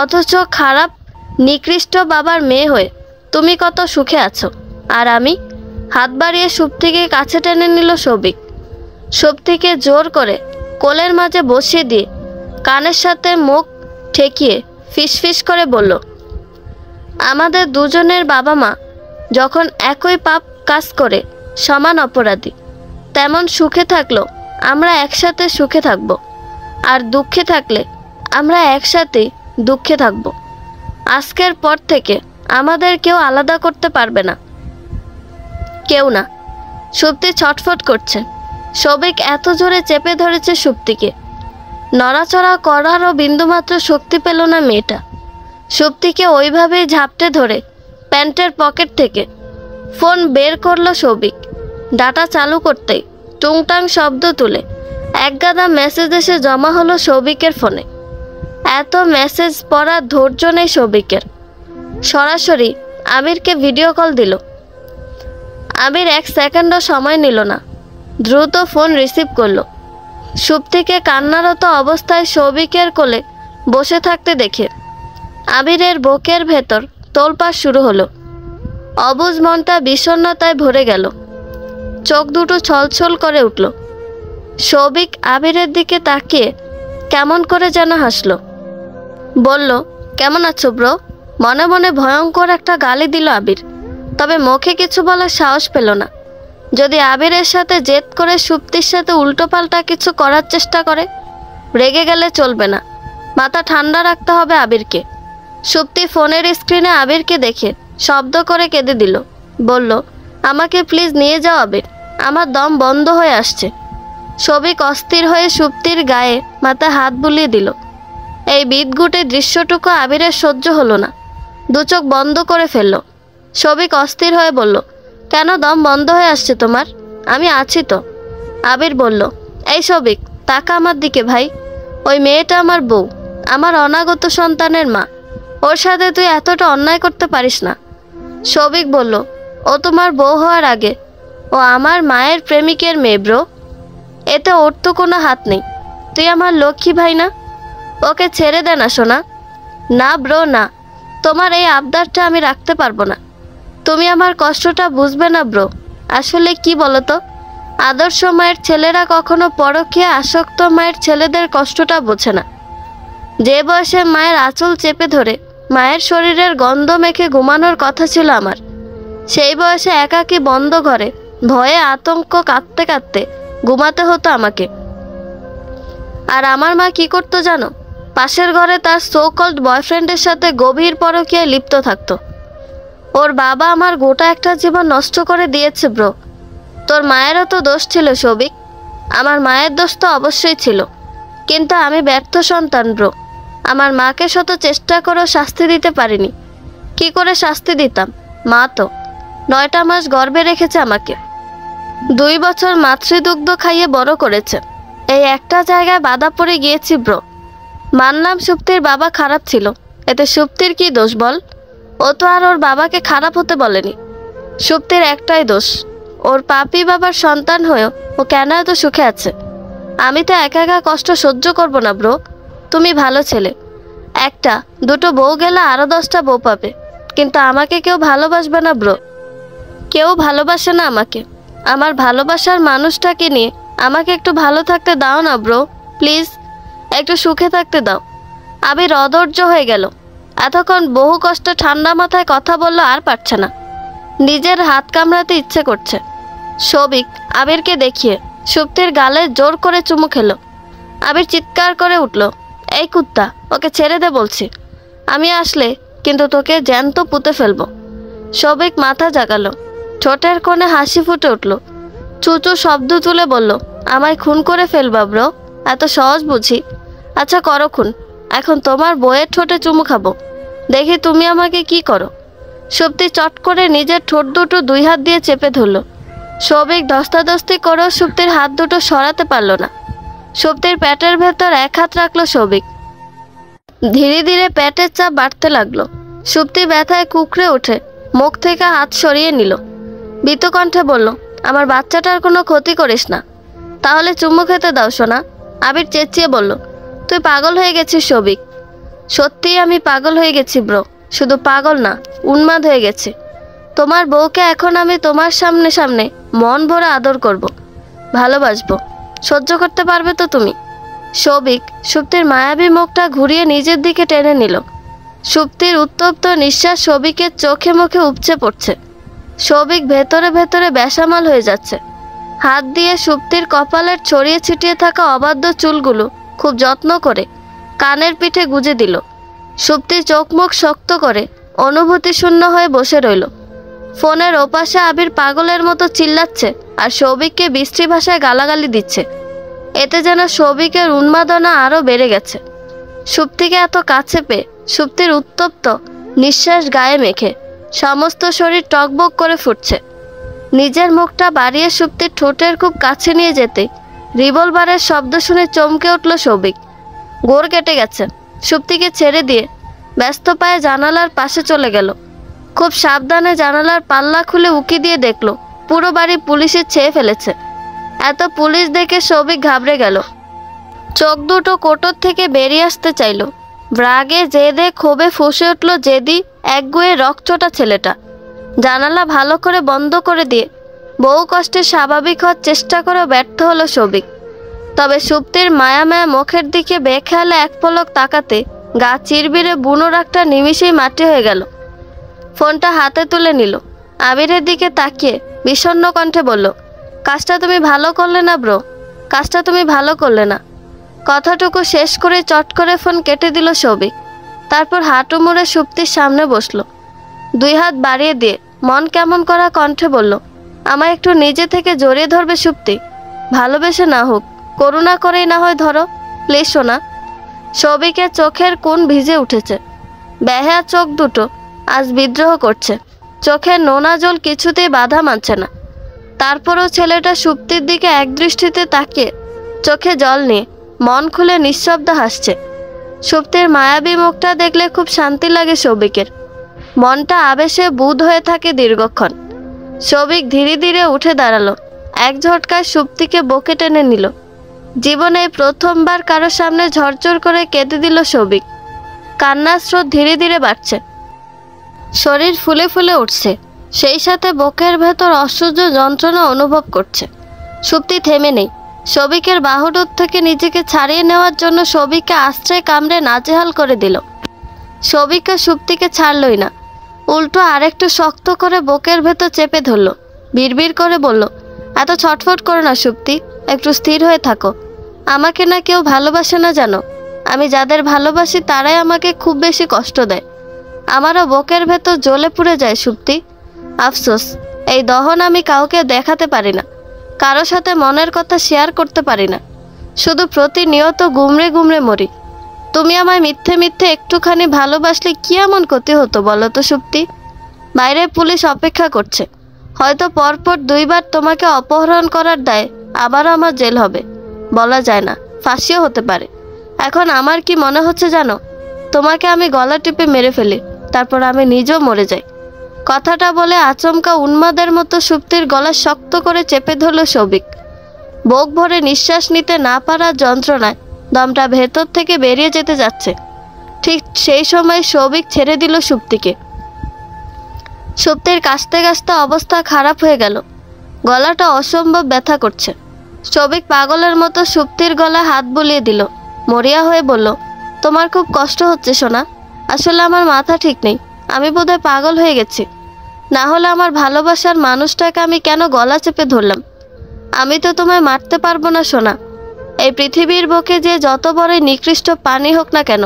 A: অথচ খারাপ নিকৃষ্ট বাবার মেয়ে হয়ে তুমি কত সুখে আছো, আর আমি? হাত বাড়িয়ে সুপ্তিকে কাছে টেনে নিল সৌভিক। সুপ্তিকে জোর করে কোলের মাঝে বসিয়ে দিয়ে কানের সাথে মুখ ঠেকিয়ে ফিসফিস করে বলল, আমাদের দুজনের বাবা মা যখন একই পাপ কাজ করে সমান অপরাধী, তেমন সুখে থাকলেও আমরা একসাথে সুখে থাকব, আর দুঃখে থাকলে আমরা একসাথেই দুঃখে থাকব। আজকের পর থেকে আমাদের কেউ আলাদা করতে পারবে না, কেউ না। সুপ্তি ছটফট করছে। সৌভিক এত জোরে চেপে ধরেছে সুপ্তিকে, নড়াচড়া করারও বিন্দুমাত্র শক্তি পেল না মেয়েটা। সুপ্তিকে ওইভাবেই ঝাপটে ধরে প্যান্টের পকেট থেকে ফোন বের করলো সৌভিক। ডাটা চালু করতেই টুংটাং শব্দ তুলে একগাদা মেসেজ এসে জমা হলো সৌভিকের ফোনে। এত মেসেজ পড়ার ধৈর্য নেই সৌভিকের। সরাসরি আমিরকে ভিডিও কল দিল। আমির 1 সেকেন্ডও সময় নিল না, দ্রুত ফোন রিসিভ করলো। সুপ্তিকে কান্নারত অবস্থায় সৌভিকের কোলে বসে থাকতে দেখে আমিরের বুকের ভেতর তোলপাড় শুরু হলো। অবুঝ মনটা বিষণ্ণতায় ভরে গেল, চোখ দুটো ছলছল করে উঠল। সৌভিক আমিরের দিকে তাকিয়ে কেমন করে যেন হাসলো, বলল, কেমন আছো ব্রো? মনে মনে ভয়ঙ্কর একটা গালি দিল আবির, তবে মুখে কিছু বলার সাহস পেল না। যদি আবিরের সাথে জেদ করে সুপ্তির সাথে উল্টোপাল্টা কিছু করার চেষ্টা করে, রেগে গেলে চলবে না, মাথা ঠান্ডা রাখতে হবে আবিরকে। সুপ্তি ফোনের স্ক্রিনে আবিরকে দেখে শব্দ করে কেঁদে দিল, বলল, আমাকে প্লিজ নিয়ে যাও আবির, আমার দম বন্ধ হয়ে আসছে। সৌভিক অস্থির হয়ে সুপ্তির গায়ে মাথায় হাত বুলিয়ে দিল। এই বিদঘুটে দৃশ্যটুকু আবিরের সহ্য হলো না, দু চোখ বন্ধ করে ফেলল। সৌভিক অস্থির হয়ে বলল, কেন দম বন্ধ হয়ে আসছে তোমার? আমি আছি তো। আবির বলল, এই সৌভিক, তাকা আমার দিকে ভাই, ওই মেয়েটা আমার বউ, আমার অনাগত সন্তানের মা, ওর সাথে তুই এতটা অন্যায় করতে পারিস না। সৌভিক বলল, ও তোমার বউ হওয়ার আগে ও আমার মায়ের প্রেমিকের মেয়ে ব্রো, এতে ওর তো কোনো হাত নেই। তুই আমার লক্ষ্মী ভাই না, ওকে ছেড়ে দে না সোনা। না ব্রো না, তোমার এই আবদারটা আমি রাখতে পারবো না। তুমি আমার কষ্টটা বুঝবে না ব্রো। আসলে কি বলো তো, আদর্শ মায়ের ছেলেরা কখনো পরকীয়া আসক্ত মায়ের ছেলেদের কষ্টটা বোঝে না। যে বয়সে মায়ের আঁচল চেপে ধরে মায়ের শরীরের গন্ধ মেখে ঘুমানোর কথা ছিল আমার, সেই বয়সে একাকী বন্ধ ঘরে ভয়ে আতঙ্ক কাঁদতে কাঁদতে ঘুমাতে হতো আমাকে। আর আমার মা কি করতো জানো? পাশের ঘরে তার সো কল্ড বয়ফ্রেন্ডের সাথে গভীর পরকীয়ায় লিপ্ত থাকতো। ওর বাবা আমার গোটা একটা জীবন নষ্ট করে দিয়েছে ব্রো। তোর মায়েরও তো দোষ ছিল সৌভিক। আমার মায়ের দোষ তো অবশ্যই ছিল, কিন্তু আমি ব্যর্থ সন্তান ব্রো। আমার মাকে শত চেষ্টা করেও শাস্তি দিতে পারিনি। কি করে শাস্তি দিতাম? মা তো 9টা মাস গর্ভে রেখেছে আমাকে, 2 বছর মাতৃদুগ্ধ খাইয়ে বড় করেছে। এই একটা জায়গায় বাধা পড়ে গিয়েছি ব্রো। মানলাম সুপ্তির বাবা খারাপ ছিল, এতে সুপ্তির কি দোষ বল? ও তো আর ওর বাবাকে খারাপ হতে বলেনি। সুপ্তির একটাই দোষ, ওর পাপি বাবার সন্তান হয়েও ও কেন এত সুখে আছে। আমি তো একা একা কষ্ট সহ্য করব না ব্রো। তুমি ভালো ছেলে, 1টা 2টো বউ গেলে আরও 10টা বউ পাবে, কিন্তু আমাকে কেউ ভালোবাসবে না ব্রো। কেউ ভালোবাসে না আমাকে। আমার ভালোবাসার মানুষটাকে নিয়ে আমাকে একটু ভালো থাকতে দাও না ব্রো, প্লিজ একটু সুখে থাকতে দাও। আবির অধৈর্য হয়ে গেল। এতক্ষণ বহু কষ্টে ঠান্ডা মাথায় কথা বলল, আর পারছে না, নিজের হাত কামড়াতে ইচ্ছে করছে। সৌভিক আবিরকে দেখিয়ে সুপ্তির গালে জোর করে চুমু খেলো। আবির চিৎকার করে উঠল, এই কুত্তা, ওকে ছেড়ে দে বলছি। আমি আসলে কিন্তু তোকে জ্যান্ত পুঁতে ফেলবো। সৌভিক মাথা জাগালো, ঠোঁটের কোণে হাসি ফুটে উঠল। চুচু শব্দ তুলে বলল, আমায় খুন করে ফেলবা ব্রো? এত সহজ বুঝি? আচ্ছা করো খুন, এখন তোমার বইয়ের ঠোঁটে চুমু খাবো, দেখি তুমি আমাকে কি করো। সুপ্তি চট করে নিজের ঠোঁট দুটো দুই হাত দিয়ে চেপে ধরল। সৌভিক ধস্তাধস্তি করেও সুপ্তির হাত দুটো সরাতে পারল না। সুপ্তির পেটের ভেতর এক হাত রাখলো সৌভিক। ধীরে ধীরে পেটের চাপ বাড়তে লাগলো। সুপ্তি ব্যথায় কুকড়ে ওঠে, মুখ থেকে হাত সরিয়ে নিল। ভীতু কণ্ঠে বলল, আমার বাচ্চাটার কোনো ক্ষতি করিস না, তাহলে চুমু খেতে দাও সোনা। আবির চেঁচিয়ে বলল, তুই পাগল হয়ে গেছিস সৌভিক। সত্যিই আমি পাগল হয়ে গেছি ব্রো, শুধু পাগল না, উন্মাদ হয়ে গেছি। তোমার বউকে এখন আমি তোমার সামনে সামনে মন ভরে আদর করব, ভালোবাসবো। সহ্য করতে পারবে তো তুমি? সৌভিক সুপ্তির মায়াবী মুখটা ঘুরিয়ে নিজের দিকে টেনে নিল। সুপ্তির উত্তপ্ত নিঃশ্বাস সৌভিকের চোখে মুখে উপচে পড়ছে। সৌভিক ভেতরে ভেতরে বেসামাল হয়ে যাচ্ছে। হাত দিয়ে সুপ্তির কপালের ছড়িয়ে ছিটিয়ে থাকা অবাধ্য চুলগুলো খুব যত্ন করে কানের পিঠে গুজে দিল। সুপ্তি চোখ মুখ শক্ত করে অনুভূতি শূন্য হয়ে বসে রইল। ফোনের ওপাশে আবির পাগলের মতো চিল্লাচ্ছে আর সৌভিককে বিশ্রী ভাষায় গালাগালি দিচ্ছে। এতে যেন সৌভিকের উন্মাদনা আরও বেড়ে গেছে। সুপ্তিকে এত কাছে পেয়ে সুপ্তির উত্তপ্ত নিঃশ্বাস গায়ে মেখে সমস্ত শরীর টকবক করে ফুটছে। নিজের মুখটা বাড়িয়ে সুপ্তির ঠোঁটের খুব কাছে নিয়ে যেতে রিভলভারের শব্দ শুনে চমকে উঠল সৌভিক। গোর কেটে গেছে। সুপ্তিকে ছেড়ে দিয়ে ব্যস্ত পায়ে জানালার পাশে চলে গেল। খুব সাবধানে জানালার পাল্লা খুলে উকি দিয়ে দেখল পুরো বাড়ি পুলিশে ছেয়ে ফেলেছে। এত পুলিশ দেখে সৌভিক ঘাবড়ে গেল। চোখ দুটো কোটর থেকে বেরিয়ে আসতে চাইল। রাগে জেদে ক্ষোভে ফুঁসে উঠল জেদি একগুঁয়ে রকচটা ছেলেটা। জানালা ভালো করে বন্ধ করে দিয়ে বহু কষ্টে স্বাভাবিক হওয়ার চেষ্টা করেও ব্যর্থ হলো সৌভিক। তবে সুপ্তির মায়া মায়া মুখের দিকে বেখেয়ালে এক পলক তাকাতে গা চিরবিরে বুনো রাগটা নিমিষেই মাটি হয়ে গেল। ফোনটা হাতে তুলে নিল। আবিরের দিকে তাকিয়ে বিষণ্ণ কণ্ঠে বলল, কাজটা তুমি ভালো করলে না ব্রো, কাজটা তুমি ভালো করলে না। কথাটুকু শেষ করে চট করে ফোন কেটে দিল সৌভিক। তারপর হাঁটু মুড়ে সুপ্তির সামনে বসলো। দুই হাত বাড়িয়ে দিয়ে মন কেমন করা কণ্ঠে বলল, আমায় একটু নিজে থেকে জড়িয়ে ধরবে সুপ্তি? ভালোবেসে না হোক, করুণা করেই না হয় ধরো প্লিজ সোনা। সৌভিকের চোখের কোণ ভিজে উঠেছে। বেহায়া চোখ দুটো আজ বিদ্রোহ করছে। চোখের নোনা জল কিছুতেই বাধা মানছে না। তারপরও ছেলেটা সুপ্তির দিকে একদৃষ্টিতে তাকিয়ে চোখে জল নিয়ে মন খুলে নিঃশব্দ হাসছে। সুপ্তির মায়াবী মুখটা দেখলে খুব শান্তি লাগে সৌভিকের। মনটা আবেশে বুঁদ হয়ে থাকে দীর্ঘক্ষণ। সৌভিক ধীরে ধীরে উঠে দাঁড়ালো। এক ঝটকায় সুপ্তিকে বুকে টেনে নিল। জীবনে প্রথমবার কারো সামনে ঝরঝর করে কেঁদে দিল সৌভিক। কান্নার স্রোত ধীরে ধীরে বাড়ছে। শরীর ফুলে ফুলে উঠছে, সেই সাথে বুকের ভেতর অসহ্য যন্ত্রণা অনুভব করছে। সুপ্তি থেমে নেই। সৌভিকের বাহুডোর থেকে নিজেকে ছাড়িয়ে নেওয়ার জন্য সৌভিককে আশ্রয় কামড়ে নাজেহাল করে দিল। সৌভিককে সুপ্তিকে ছাড়লই না, উল্টো আরেকটু শক্ত করে বুকের ভেতর চেপে ধরল। বিড়বিড় করে বলল, এত ছটফট করো না সুপ্তি, একটু স্থির হয়ে থাকো। আমাকে না কেউ ভালোবাসে না জানো? আমি যাদের ভালোবাসি তারাই আমাকে খুব বেশি কষ্ট দেয়। আমারও বুকের ভেতর জ্বলে পুড়ে যায় সুপ্তি। আফসোস, এই দহন আমি কাউকে দেখাতে পারি না, কারো সাথে মনের কথা শেয়ার করতে পারি না। শুধু প্রতিনিয়ত গুমড়ে গুমড়ে মরি। তুমি আমায় মিথ্যে মিথ্যে একটুখানি ভালোবাসলে কি এমন ক্ষতি হতো বলো তো সুপ্তি? বাইরে পুলিশ অপেক্ষা করছে। হয়তো পরপর দুইবার তোমাকে অপহরণ করার দায়ে আবারও আমার জেল হবে, বলা যায় না, ফাঁসিও হতে পারে। এখন আমার কি মনে হচ্ছে জানো? তোমাকে আমি গলা টিপে মেরে ফেলি, তারপর আমি নিজেও মরে যাই। কথাটা বলে আচমকা উন্মাদের মতো সুপ্তির গলা শক্ত করে চেপে ধরল সৌভিক। বুক ভরে নিঃশ্বাস নিতে না পারার যন্ত্রণায় দমটা ভেতর থেকে বেরিয়ে যেতে যাচ্ছে। ঠিক সেই সময় সৌভিক ছেড়ে দিল সুপ্তিকে। সুপ্তির কাশতে কাশতে অবস্থা খারাপ হয়ে গেল। গলাটা অসম্ভব ব্যথা করছে। সৌভিক পাগলের মতো সুপ্তির গলায় হাত বুলিয়ে দিল। মরিয়া হয়ে বলল, তোমার খুব কষ্ট হচ্ছে সোনা। আসলে আমার মাথা ঠিক নেই, আমি বোধহয় পাগল হয়ে গেছি। না হলে আমার ভালোবাসার মানুষটাকে আমি কেন গলা চেপে ধরলাম? আমি তো তোমায় মারতে পারবো না সোনা। এই পৃথিবীর বুকে যে যত বড়ই নিকৃষ্ট প্রাণী হোক না কেন,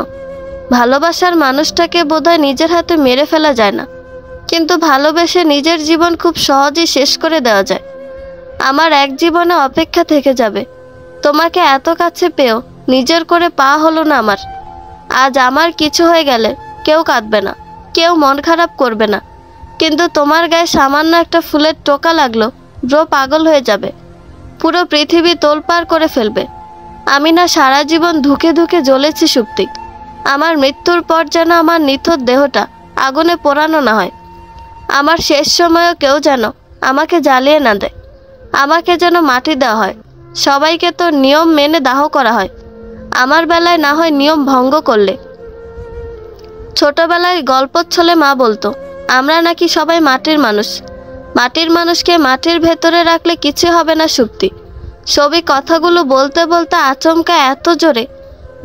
A: ভালোবাসার মানুষটাকে বোধহয় নিজের হাতে মেরে ফেলা যায় না, কিন্তু ভালোবেসে নিজের জীবন খুব সহজেই শেষ করে দেওয়া যায়। আমার এক জীবনে অপেক্ষা থেকে যাবে। তোমাকে এত কাছে পেয়েও নিজের করে পাওয়া হলো না আমার। আজ আমার কিছু হয়ে গেলে কেউ কাঁদবে না, কেউ মন খারাপ করবে না, কিন্তু তোমার গায়ে সামান্য একটা ফুলের টোকা লাগলো, ব্রো পাগল হয়ে যাবে, পুরো পৃথিবী তোলপাড় করে ফেলবে। আমি না সারা জীবন ধুকে ধুকে জ্বলেছি সুপ্তি। আমার মৃত্যুর পর যেন আমার নিথর দেহটা আগুনে পোড়ানো না হয়। আমার শেষ সময়ও কেউ যেন আমাকে জ্বালিয়ে না দেয়। আমাকে যেন মাটি দেওয়া হয়। সবাইকে তো নিয়ম মেনে দাহ করা হয়, আমার বেলায় না হয় নিয়ম ভঙ্গ করলে। ছোটবেলায় গল্প ছলে মা বলতো আমরা নাকি সবাই মাটির মানুষ, মাটির মানুষকে মাটির ভেতরে রাখলে কিছু হবে না সুপ্তি। সবই কথাগুলো বলতে বলতে আচমকা এত জোরে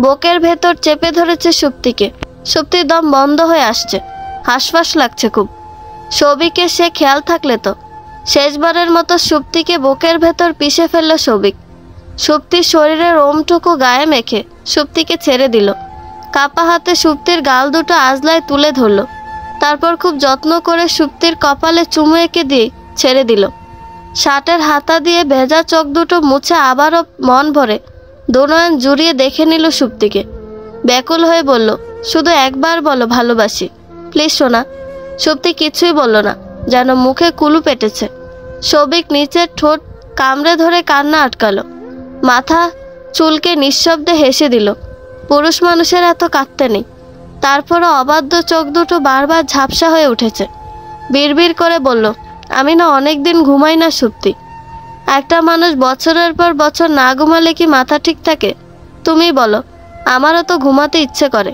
A: বুকের ভেতর চেপে ধরেছে সুপ্তিকে। সুপ্তির দম বন্ধ হয়ে আসছে, হাঁসফাঁস লাগছে খুব। সবিকে সে খেয়াল থাকলে তো শেষবারের মতো সুপ্তিকে বুকের ভেতর পিষে ফেলল সবিক। সুপ্তির শরীরের ওমটুকু গায়ে মেখে সুপ্তিকে ছেড়ে দিল। কাপা হাতে সুপ্তির গাল দুটো আজলায় তুলে ধরল, তারপর খুব যত্ন করে সুপ্তির কপালে চুমু এঁকে দিয়ে ছেড়ে দিল। শার্টের হাতা দিয়ে ভেজা চোখ দুটো মুছে আবারও মন ভরে দুনয়ন জুড়িয়ে দেখে নিল সুপ্তিকে। ব্যাকুল হয়ে বলল, শুধু একবার বলো ভালোবাসি, প্লিজ সোনা। সুপ্তি কিছুই বলল না, যেন মুখে কুলু পেটেছে। সবিক নিচের ঠোঁট কামড়ে ধরে কান্না আটকালো, মাথা চুলকে নিঃশব্দে হেসে দিল। পুরুষ মানুষের এত কাঁদতে নেই। তারপরও অবাধ্য চোখ দুটো বারবার ঝাপসা হয়ে উঠেছে। বিড়বিড় করে বলল, আমি না অনেক দিন ঘুমাই না সুপ্তি। একটা মানুষ বছরের পর বছর না ঘুমালে কি মাথা ঠিক থাকে? তুমি বলো, আমারও তো ঘুমাতে ইচ্ছে করে।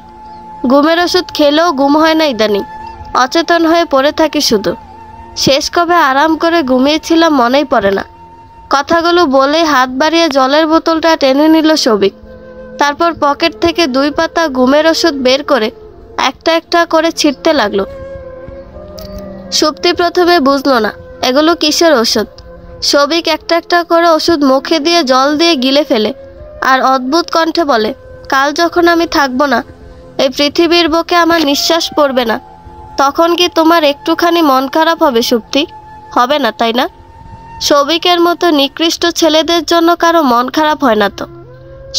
A: ঘুমের ওষুধ খেলেও ঘুম হয় না ইদানিং, অচেতন হয়ে পড়ে থাকি শুধু। শেষ কবে আরাম করে ঘুমিয়েছিলাম মনেই পড়ে না। কথাগুলো বলেই হাত বাড়িয়ে জলের বোতলটা টেনে নিল সবিক। তারপর পকেট থেকে 2 পাতা ঘুমের ওষুধ বের করে একটা একটা করে ছিটতে লাগলো। সুপ্তি প্রথমে বুঝলো না এগুলো কিসের ওষুধ। সবিক একটা একটা করে ওষুধ মুখে দিয়ে জল দিয়ে গিলে ফেলে আর অদ্ভুত কণ্ঠে বলে, কাল যখন আমি থাকবো না, এই পৃথিবীর বুকে আমার নিঃশ্বাস পড়বে না, তখন কি তোমার একটুখানি মন খারাপ হবে সুপ্তি? হবে না, তাই না? সবিকের মতো নিকৃষ্ট ছেলেদের জন্য কারো মন খারাপ হয় না তো।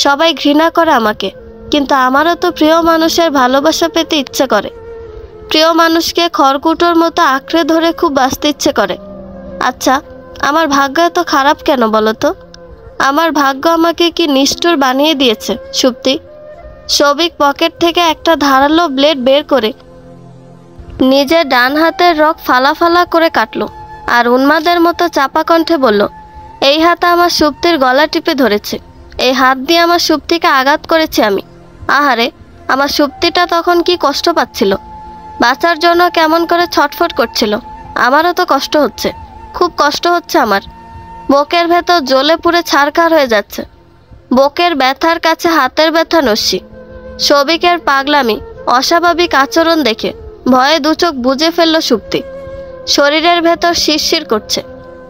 A: সবাই ঘৃণা করে আমাকে, কিন্তু আমারও তো প্রিয় মানুষের ভালোবাসা পেতে ইচ্ছে করে। প্রিয় মানুষকে খড়কুটোর মতো আঁকড়ে ধরে খুব বাঁচতে ইচ্ছে করে। আচ্ছা, আমার ভাগ্য এত খারাপ কেন বলো তো? আমার ভাগ্য আমাকে কি নিষ্ঠুর বানিয়ে দিয়েছে সুপ্তি? সবিক পকেট থেকে একটা ধারালো ব্লেড বের করে নিজের ডান হাতের রক ফালা ফালা করে কাটলো আর উন্মাদের মতো চাপা কণ্ঠে বলল, এই হাতে আমার সুপ্তির গলা টিপে ধরেছে, এই হাত দিয়ে আমার সুপ্তিকে আঘাত করেছি আমি। আহারে, আমার সুপ্তিটা তখন কি কষ্ট পাচ্ছিল, বাঁচার জন্য কেমন করে ছটফট করছিল। আমারও তো কষ্ট হচ্ছে, খুব কষ্ট হচ্ছে আমার। বুকের ভেতর জ্বলে পুড়ে ছারখার হয়ে যাচ্ছে। বুকের ব্যথার কাছে হাতের ব্যথা নস্যি। সবিকের পাগলামি, অস্বাভাবিক আচরণ দেখে ভয়ে 2 চোখ বুজে ফেলল সুপ্তি। শরীরের ভেতর শিরশির করছে,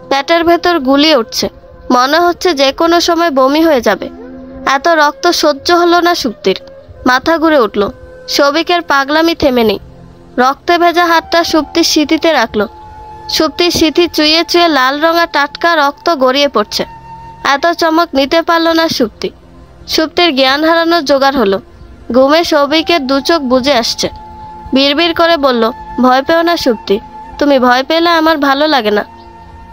A: পেটের ভেতর গুলিয়ে উঠছে, মনে হচ্ছে যে কোনো সময় বমি হয়ে যাবে। এত রক্ত সহ্য হলো না সুপ্তির, মাথা ঘুরে উঠল। সবিকের পাগলামি থেমে নেই। রক্তে ভেজা হাতটা সুপ্তির সিঁথিতে রাখলো। সুপ্তির সিঁথি চুইয়ে চুইয়ে লাল রঙা টাটকা রক্ত গড়িয়ে পড়ছে। এত চমক নিতে পারল না সুপ্তি। সুপ্তির জ্ঞান হারানোর জোগাড় হলো। ঘুমে সবিকের 2 চোখ বুজে আসছে। বিড়বিড় করে বলল, ভয় পেও না সুপ্তি, তুমি ভয় পেলে আমার ভালো লাগে না।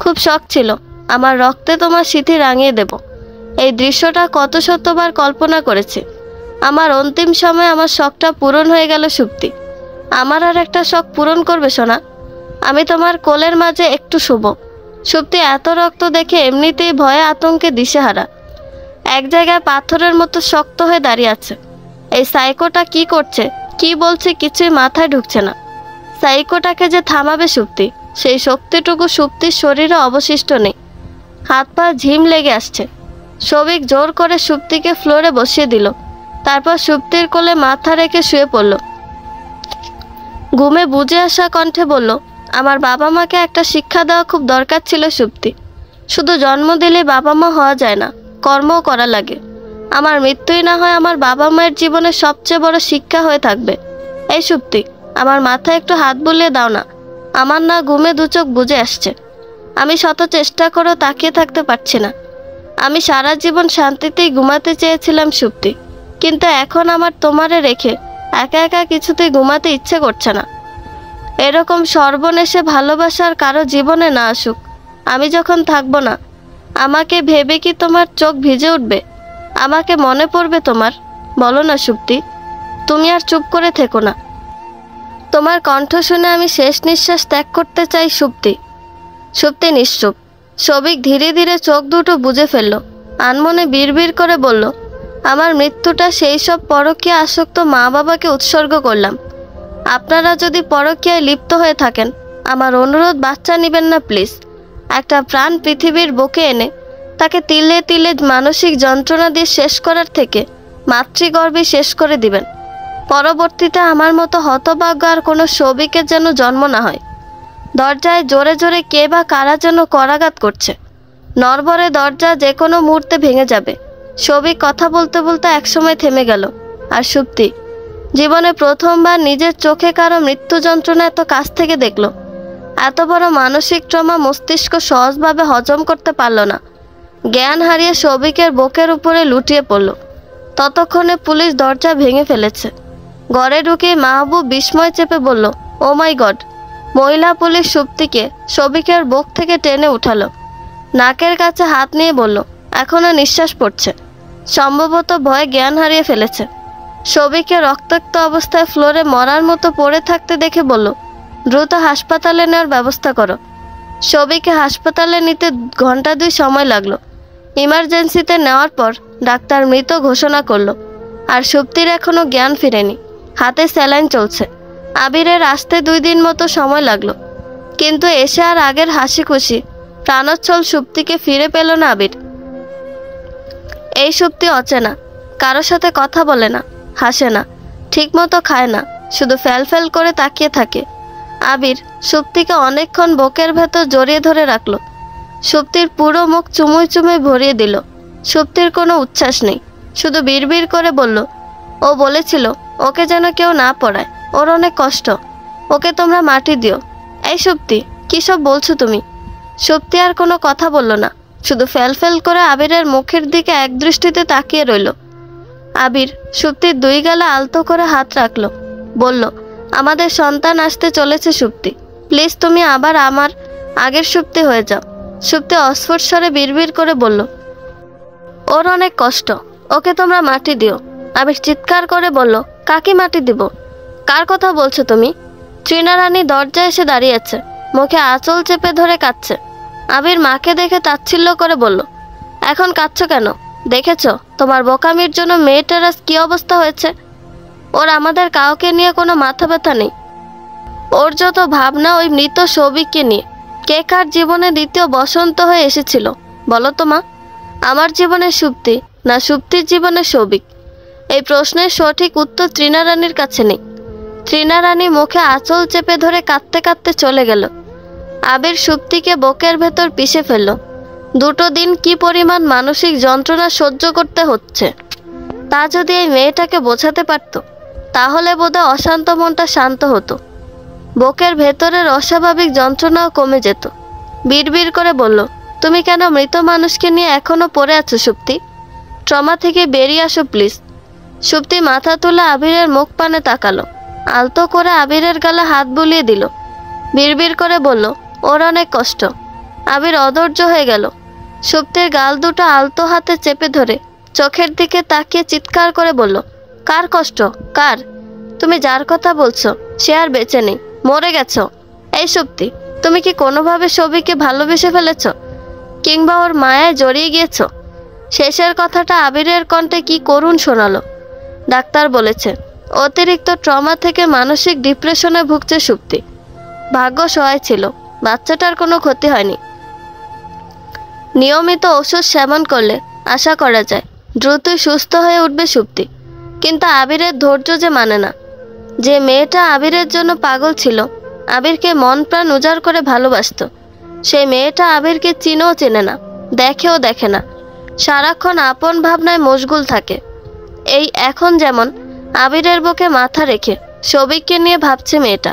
A: খুব শখ ছিল আমার রক্তে তোমার সিঁথি রাঙিয়ে দেব। এই দৃশ্যটা কত শতবার কল্পনা করেছি। আমার অন্তিম সময়ে আমার শখটা পূরণ হয়ে গেল সুপ্তি। আমার আর একটা শখ পূরণ করবে সোনা? আমি তোমার কোলের মাঝে একটু শুভ। সুপ্তি এত রক্ত দেখে এমনিতেই ভয়ে আতঙ্কে দিশেহারা। এক জায়গায় পাথরের মতো শক্ত হয়ে দাঁড়িয়ে আছে। এই সাইকোটা কি করছে, কি বলছে কিছুই মাথায় ঢুকছে না। সাইকোটাকে যে থামাবে সুপ্তি, সেই শক্তিটুকু সুপ্তির শরীরে অবশিষ্ট নেই। হাত পা ঝিম লেগে আসছে। সবিক জোর করে সুপ্তিকে ফ্লোরে বসিয়ে দিল। তারপর সুপ্তির কোলে মাথা রেখে শুয়ে পড়ল। ঘুমে বুঝে আসা কণ্ঠে বলল, আমার বাবা মাকে একটা শিক্ষা দেওয়া খুব দরকার ছিল সুপ্তি। শুধু জন্ম দিলে বাবা মা হওয়া যায় না, কর্মও করা লাগে। আমার মৃত্যুই না হয় আমার বাবা মায়ের জীবনের সবচেয়ে বড় শিক্ষা হয়ে থাকবে। এই সুপ্তি, আমার মাথায় একটু হাত বুলিয়ে দাও না। আমার না ঘুমে 2 চোখ বুজে আসছে। আমি শত চেষ্টা করেও তাকিয়ে থাকতে পারছি না। আমি সারা জীবন শান্তিতেই ঘুমাতে চেয়েছিলাম সুপ্তি, কিন্তু এখন আমার তোমারে রেখে একা একা কিছুতেই ঘুমাতে ইচ্ছে করছে না। এরকম সর্বনেশে ভালোবাসার কারো জীবনে না আসুক। আমি যখন থাকবো না, আমাকে ভেবে কি তোমার চোখ ভিজে উঠবে? আমাকে মনে পড়বে তোমার? বলো না সুপ্তি, তুমি আর চুপ করে থেকো না। তোমার কণ্ঠ শুনে আমি শেষ নিঃশ্বাস ত্যাগ করতে চাই সুপ্তি। সুপ্তি নিশ্চুপ। সবিক ধীরে ধীরে চোখ দুটো বুজে ফেলল। আনমনে বিড়বিড় করে বলল, আমার মৃত্যুটা সেই সব পরকীয়া আসক্ত মা বাবাকে উৎসর্গ করলাম। আপনারা যদি পরকীয়ায় লিপ্ত হয়ে থাকেন, আমার অনুরোধ বাচ্চা নেবেন না প্লিজ। একটা প্রাণ পৃথিবীর বুকে এনে তাকে তিলে তিলে মানসিক যন্ত্রণা দিয়ে শেষ করার থেকে মাতৃগর্ভে শেষ করে দিবেন। পরবর্তীতে আমার মতো হতভাগ্য আর কোনো সবিকের যেন জন্ম না হয়। দরজায় জোরে জোরে কে বা কারা যেন করাঘাত করছে। নড়বড়ে দরজা যে কোনো মুহূর্তে ভেঙে যাবে। সবিক কথা বলতে বলতে একসময় থেমে গেল। আর সুপ্তি জীবনে প্রথমবার নিজের চোখে কারো মৃত্যু যন্ত্রণা এত কাছ থেকে দেখল। এত বড় মানসিক ট্রমা মস্তিষ্ক সহজভাবে হজম করতে পারল না। জ্ঞান হারিয়ে সবিকের বুকের উপরে লুটিয়ে পড়ল। ততক্ষণে পুলিশ দরজা ভেঙে ফেলেছে। ঘরে ঢুকে মাহবুব বিস্ময় চেপে বলল, ও মাই গড। মহিলা পুলিশ সুপ্তিকে সবিকের বুক থেকে টেনে উঠালো। নাকের কাছে হাত নিয়ে বলল, এখনো নিঃশ্বাস পড়ছে, সম্ভবত ভয়ে জ্ঞান হারিয়ে ফেলেছে। সবিকে রক্তাক্ত অবস্থায় ফ্লোরে মরার মতো পড়ে থাকতে দেখে বলল, দ্রুত হাসপাতালে নেওয়ার ব্যবস্থা করো। সবিকে হাসপাতালে নিতে ঘন্টা 2 সময় লাগলো। ইমার্জেন্সিতে নেওয়ার পর ডাক্তার মৃত ঘোষণা করলো। আর সুপ্তির এখনো জ্ঞান ফিরেনি। হাতে স্যালাইন চলছে। আবিরের আসতে 2 দিন মতো সময় লাগলো, কিন্তু এসে আর আগের হাসি খুশি প্রাণোচ্ছল সুপ্তিকে ফিরে পেল না আবির। এই সুপ্তি অচেনা, কারো সাথে কথা বলে না, হাসে না, ঠিকমতো খায় না, শুধু ফ্যাল করে তাকিয়ে থাকে। আবির সুপ্তিকে অনেকক্ষণ বুকের ভেতর জড়িয়ে ধরে রাখলো। সুপ্তির পুরো মুখ চুমুই চুমুই ভরিয়ে দিল। সুপ্তির কোনো উচ্ছ্বাস নেই, শুধু বিড়বিড় করে বলল, ও বলেছিল ওকে যেন কেউ না পড়ায়, ওর অনেক কষ্ট, ওকে তোমরা মাটি দিও। এই সুপ্তি, কী সব বলছো তুমি? সুপ্তি আর কোনো কথা বলল না, শুধু ফ্যাল করে আবিরের মুখের দিকে একদৃষ্টিতে তাকিয়ে রইল। আবির সুপ্তির 2 গালে আলতো করে হাত রাখলো, বলল, আমাদের সন্তান আসতে চলেছে সুপ্তি, প্লিজ তুমি আবার আমার আগের সুপ্তি হয়ে যাও। সুপ্তি অস্ফুট স্বরে বিড়বিড় করে বলল, ওর অনেক কষ্ট, ওকে তোমরা মাটি দিও। আবির চিৎকার করে বলল, কাকে মাটি দিব? কার কথা বলছো তুমি? ট্রিনা রানী দরজায় এসে দাঁড়িয়েছে, মুখে আঁচল চেপে ধরে কাঁদছে। আবির মাকে দেখে তাচ্ছিল্য করে বলল, এখন কাঁদছো কেন? দেখেছো তোমার বোকামির জন্য মেয়েটার আজ কী অবস্থা হয়েছে? ওর আমাদের কাউকে নিয়ে কোনো মাথা ব্যথা নেই। ওর যত ভাবনা ওই মৃত সৌভিককে নিয়ে। কে কার জীবনে দ্বিতীয় বসন্ত হয়ে এসেছিল বলো তো মা? আমার জীবনে সুপ্তি, না সুপ্তির জীবনে সৌভিক? এই প্রশ্নের সঠিক উত্তর তৃণা রানীর কাছে নেই। তৃণা রানী মুখে আঁচল চেপে ধরে কাঁদতে কাঁদতে চলে গেল। আবির সুপ্তিকে বুকের ভেতর পিষে ফেলল। 2 দিন কি পরিমাণ মানসিক যন্ত্রণা সহ্য করতে হচ্ছে তা যদি এই মেয়েটাকে বোঝাতে পারত, তাহলে বোধহয় অশান্ত মনটা শান্ত হতো, বুকের ভেতরের অস্বাভাবিক যন্ত্রণাও কমে যেত। বিড়বিড় করে বলল, তুমি কেন মৃত মানুষকে নিয়ে এখনো পড়ে আছো সুপ্তি? ট্রমা থেকে বেরিয়ে আসো প্লিজ। সুপ্তি মাথা তুলে আবিরের মুখ পানে তাকালো, আলতো করে আবিরের গালে হাত বুলিয়ে দিল। বিড়বিড় করে বলল, ওর অনেক কষ্ট। আবির অধৈর্য হয়ে গেল। সুপ্তির গাল দুটো আলতো হাতে চেপে ধরে চোখের দিকে তাকিয়ে চিৎকার করে বলল, কার কষ্ট? কার? তুমি যার কথা বলছো সে আর বেঁচে নেই, মরে গেছো। এই সুপ্তি, তুমি কি কোনোভাবে সবিকে ভালোবেসে ফেলেছ, কিংবা ওর মায়ায় জড়িয়ে গিয়েছ? শেষের কথাটা আবিরের কণ্ঠে কি করুণ শোনালো। ডাক্তার বলেছে অতিরিক্ত ট্রমা থেকে মানসিক ডিপ্রেশনে ভুগছে সুপ্তি। ভাগ্য সহায় ছিল, বাচ্চাটার কোনো ক্ষতি হয়নি। নিয়মিত ওষুধ সেবন করলে আশা করা যায় দ্রুতই সুস্থ হয়ে উঠবে সুপ্তি। কিন্তু আবিরের ধৈর্য যে মানে না। যে মেয়েটা আবিরের জন্য পাগল ছিল, আবিরকে মন প্রাণ উজাড় করে ভালোবাসত, সেই মেয়েটা আবিরকে চিনেও চেনে না, দেখেও দেখে না, সারাক্ষণ আপন ভাবনায় মশগুল থাকে। এই এখন যেমন আবিরের বুকে মাথা রেখে সবিককে নিয়ে ভাবছে মেয়েটা।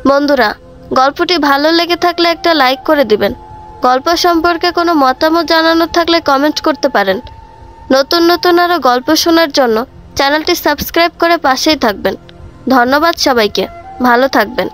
A: বন্ধুরা, গল্পটি ভালো লেগে থাকলে একটা লাইক করে দিবেন। গল্প সম্পর্কে কোনো মতামত জানানোর থাকলে কমেন্ট করতে পারেন। নতুন নতুন আরও গল্প শোনার জন্য চ্যানেলটি সাবস্ক্রাইব করে পাশেই থাকবেন। ধন্যবাদ সবাইকে, ভালো থাকবেন।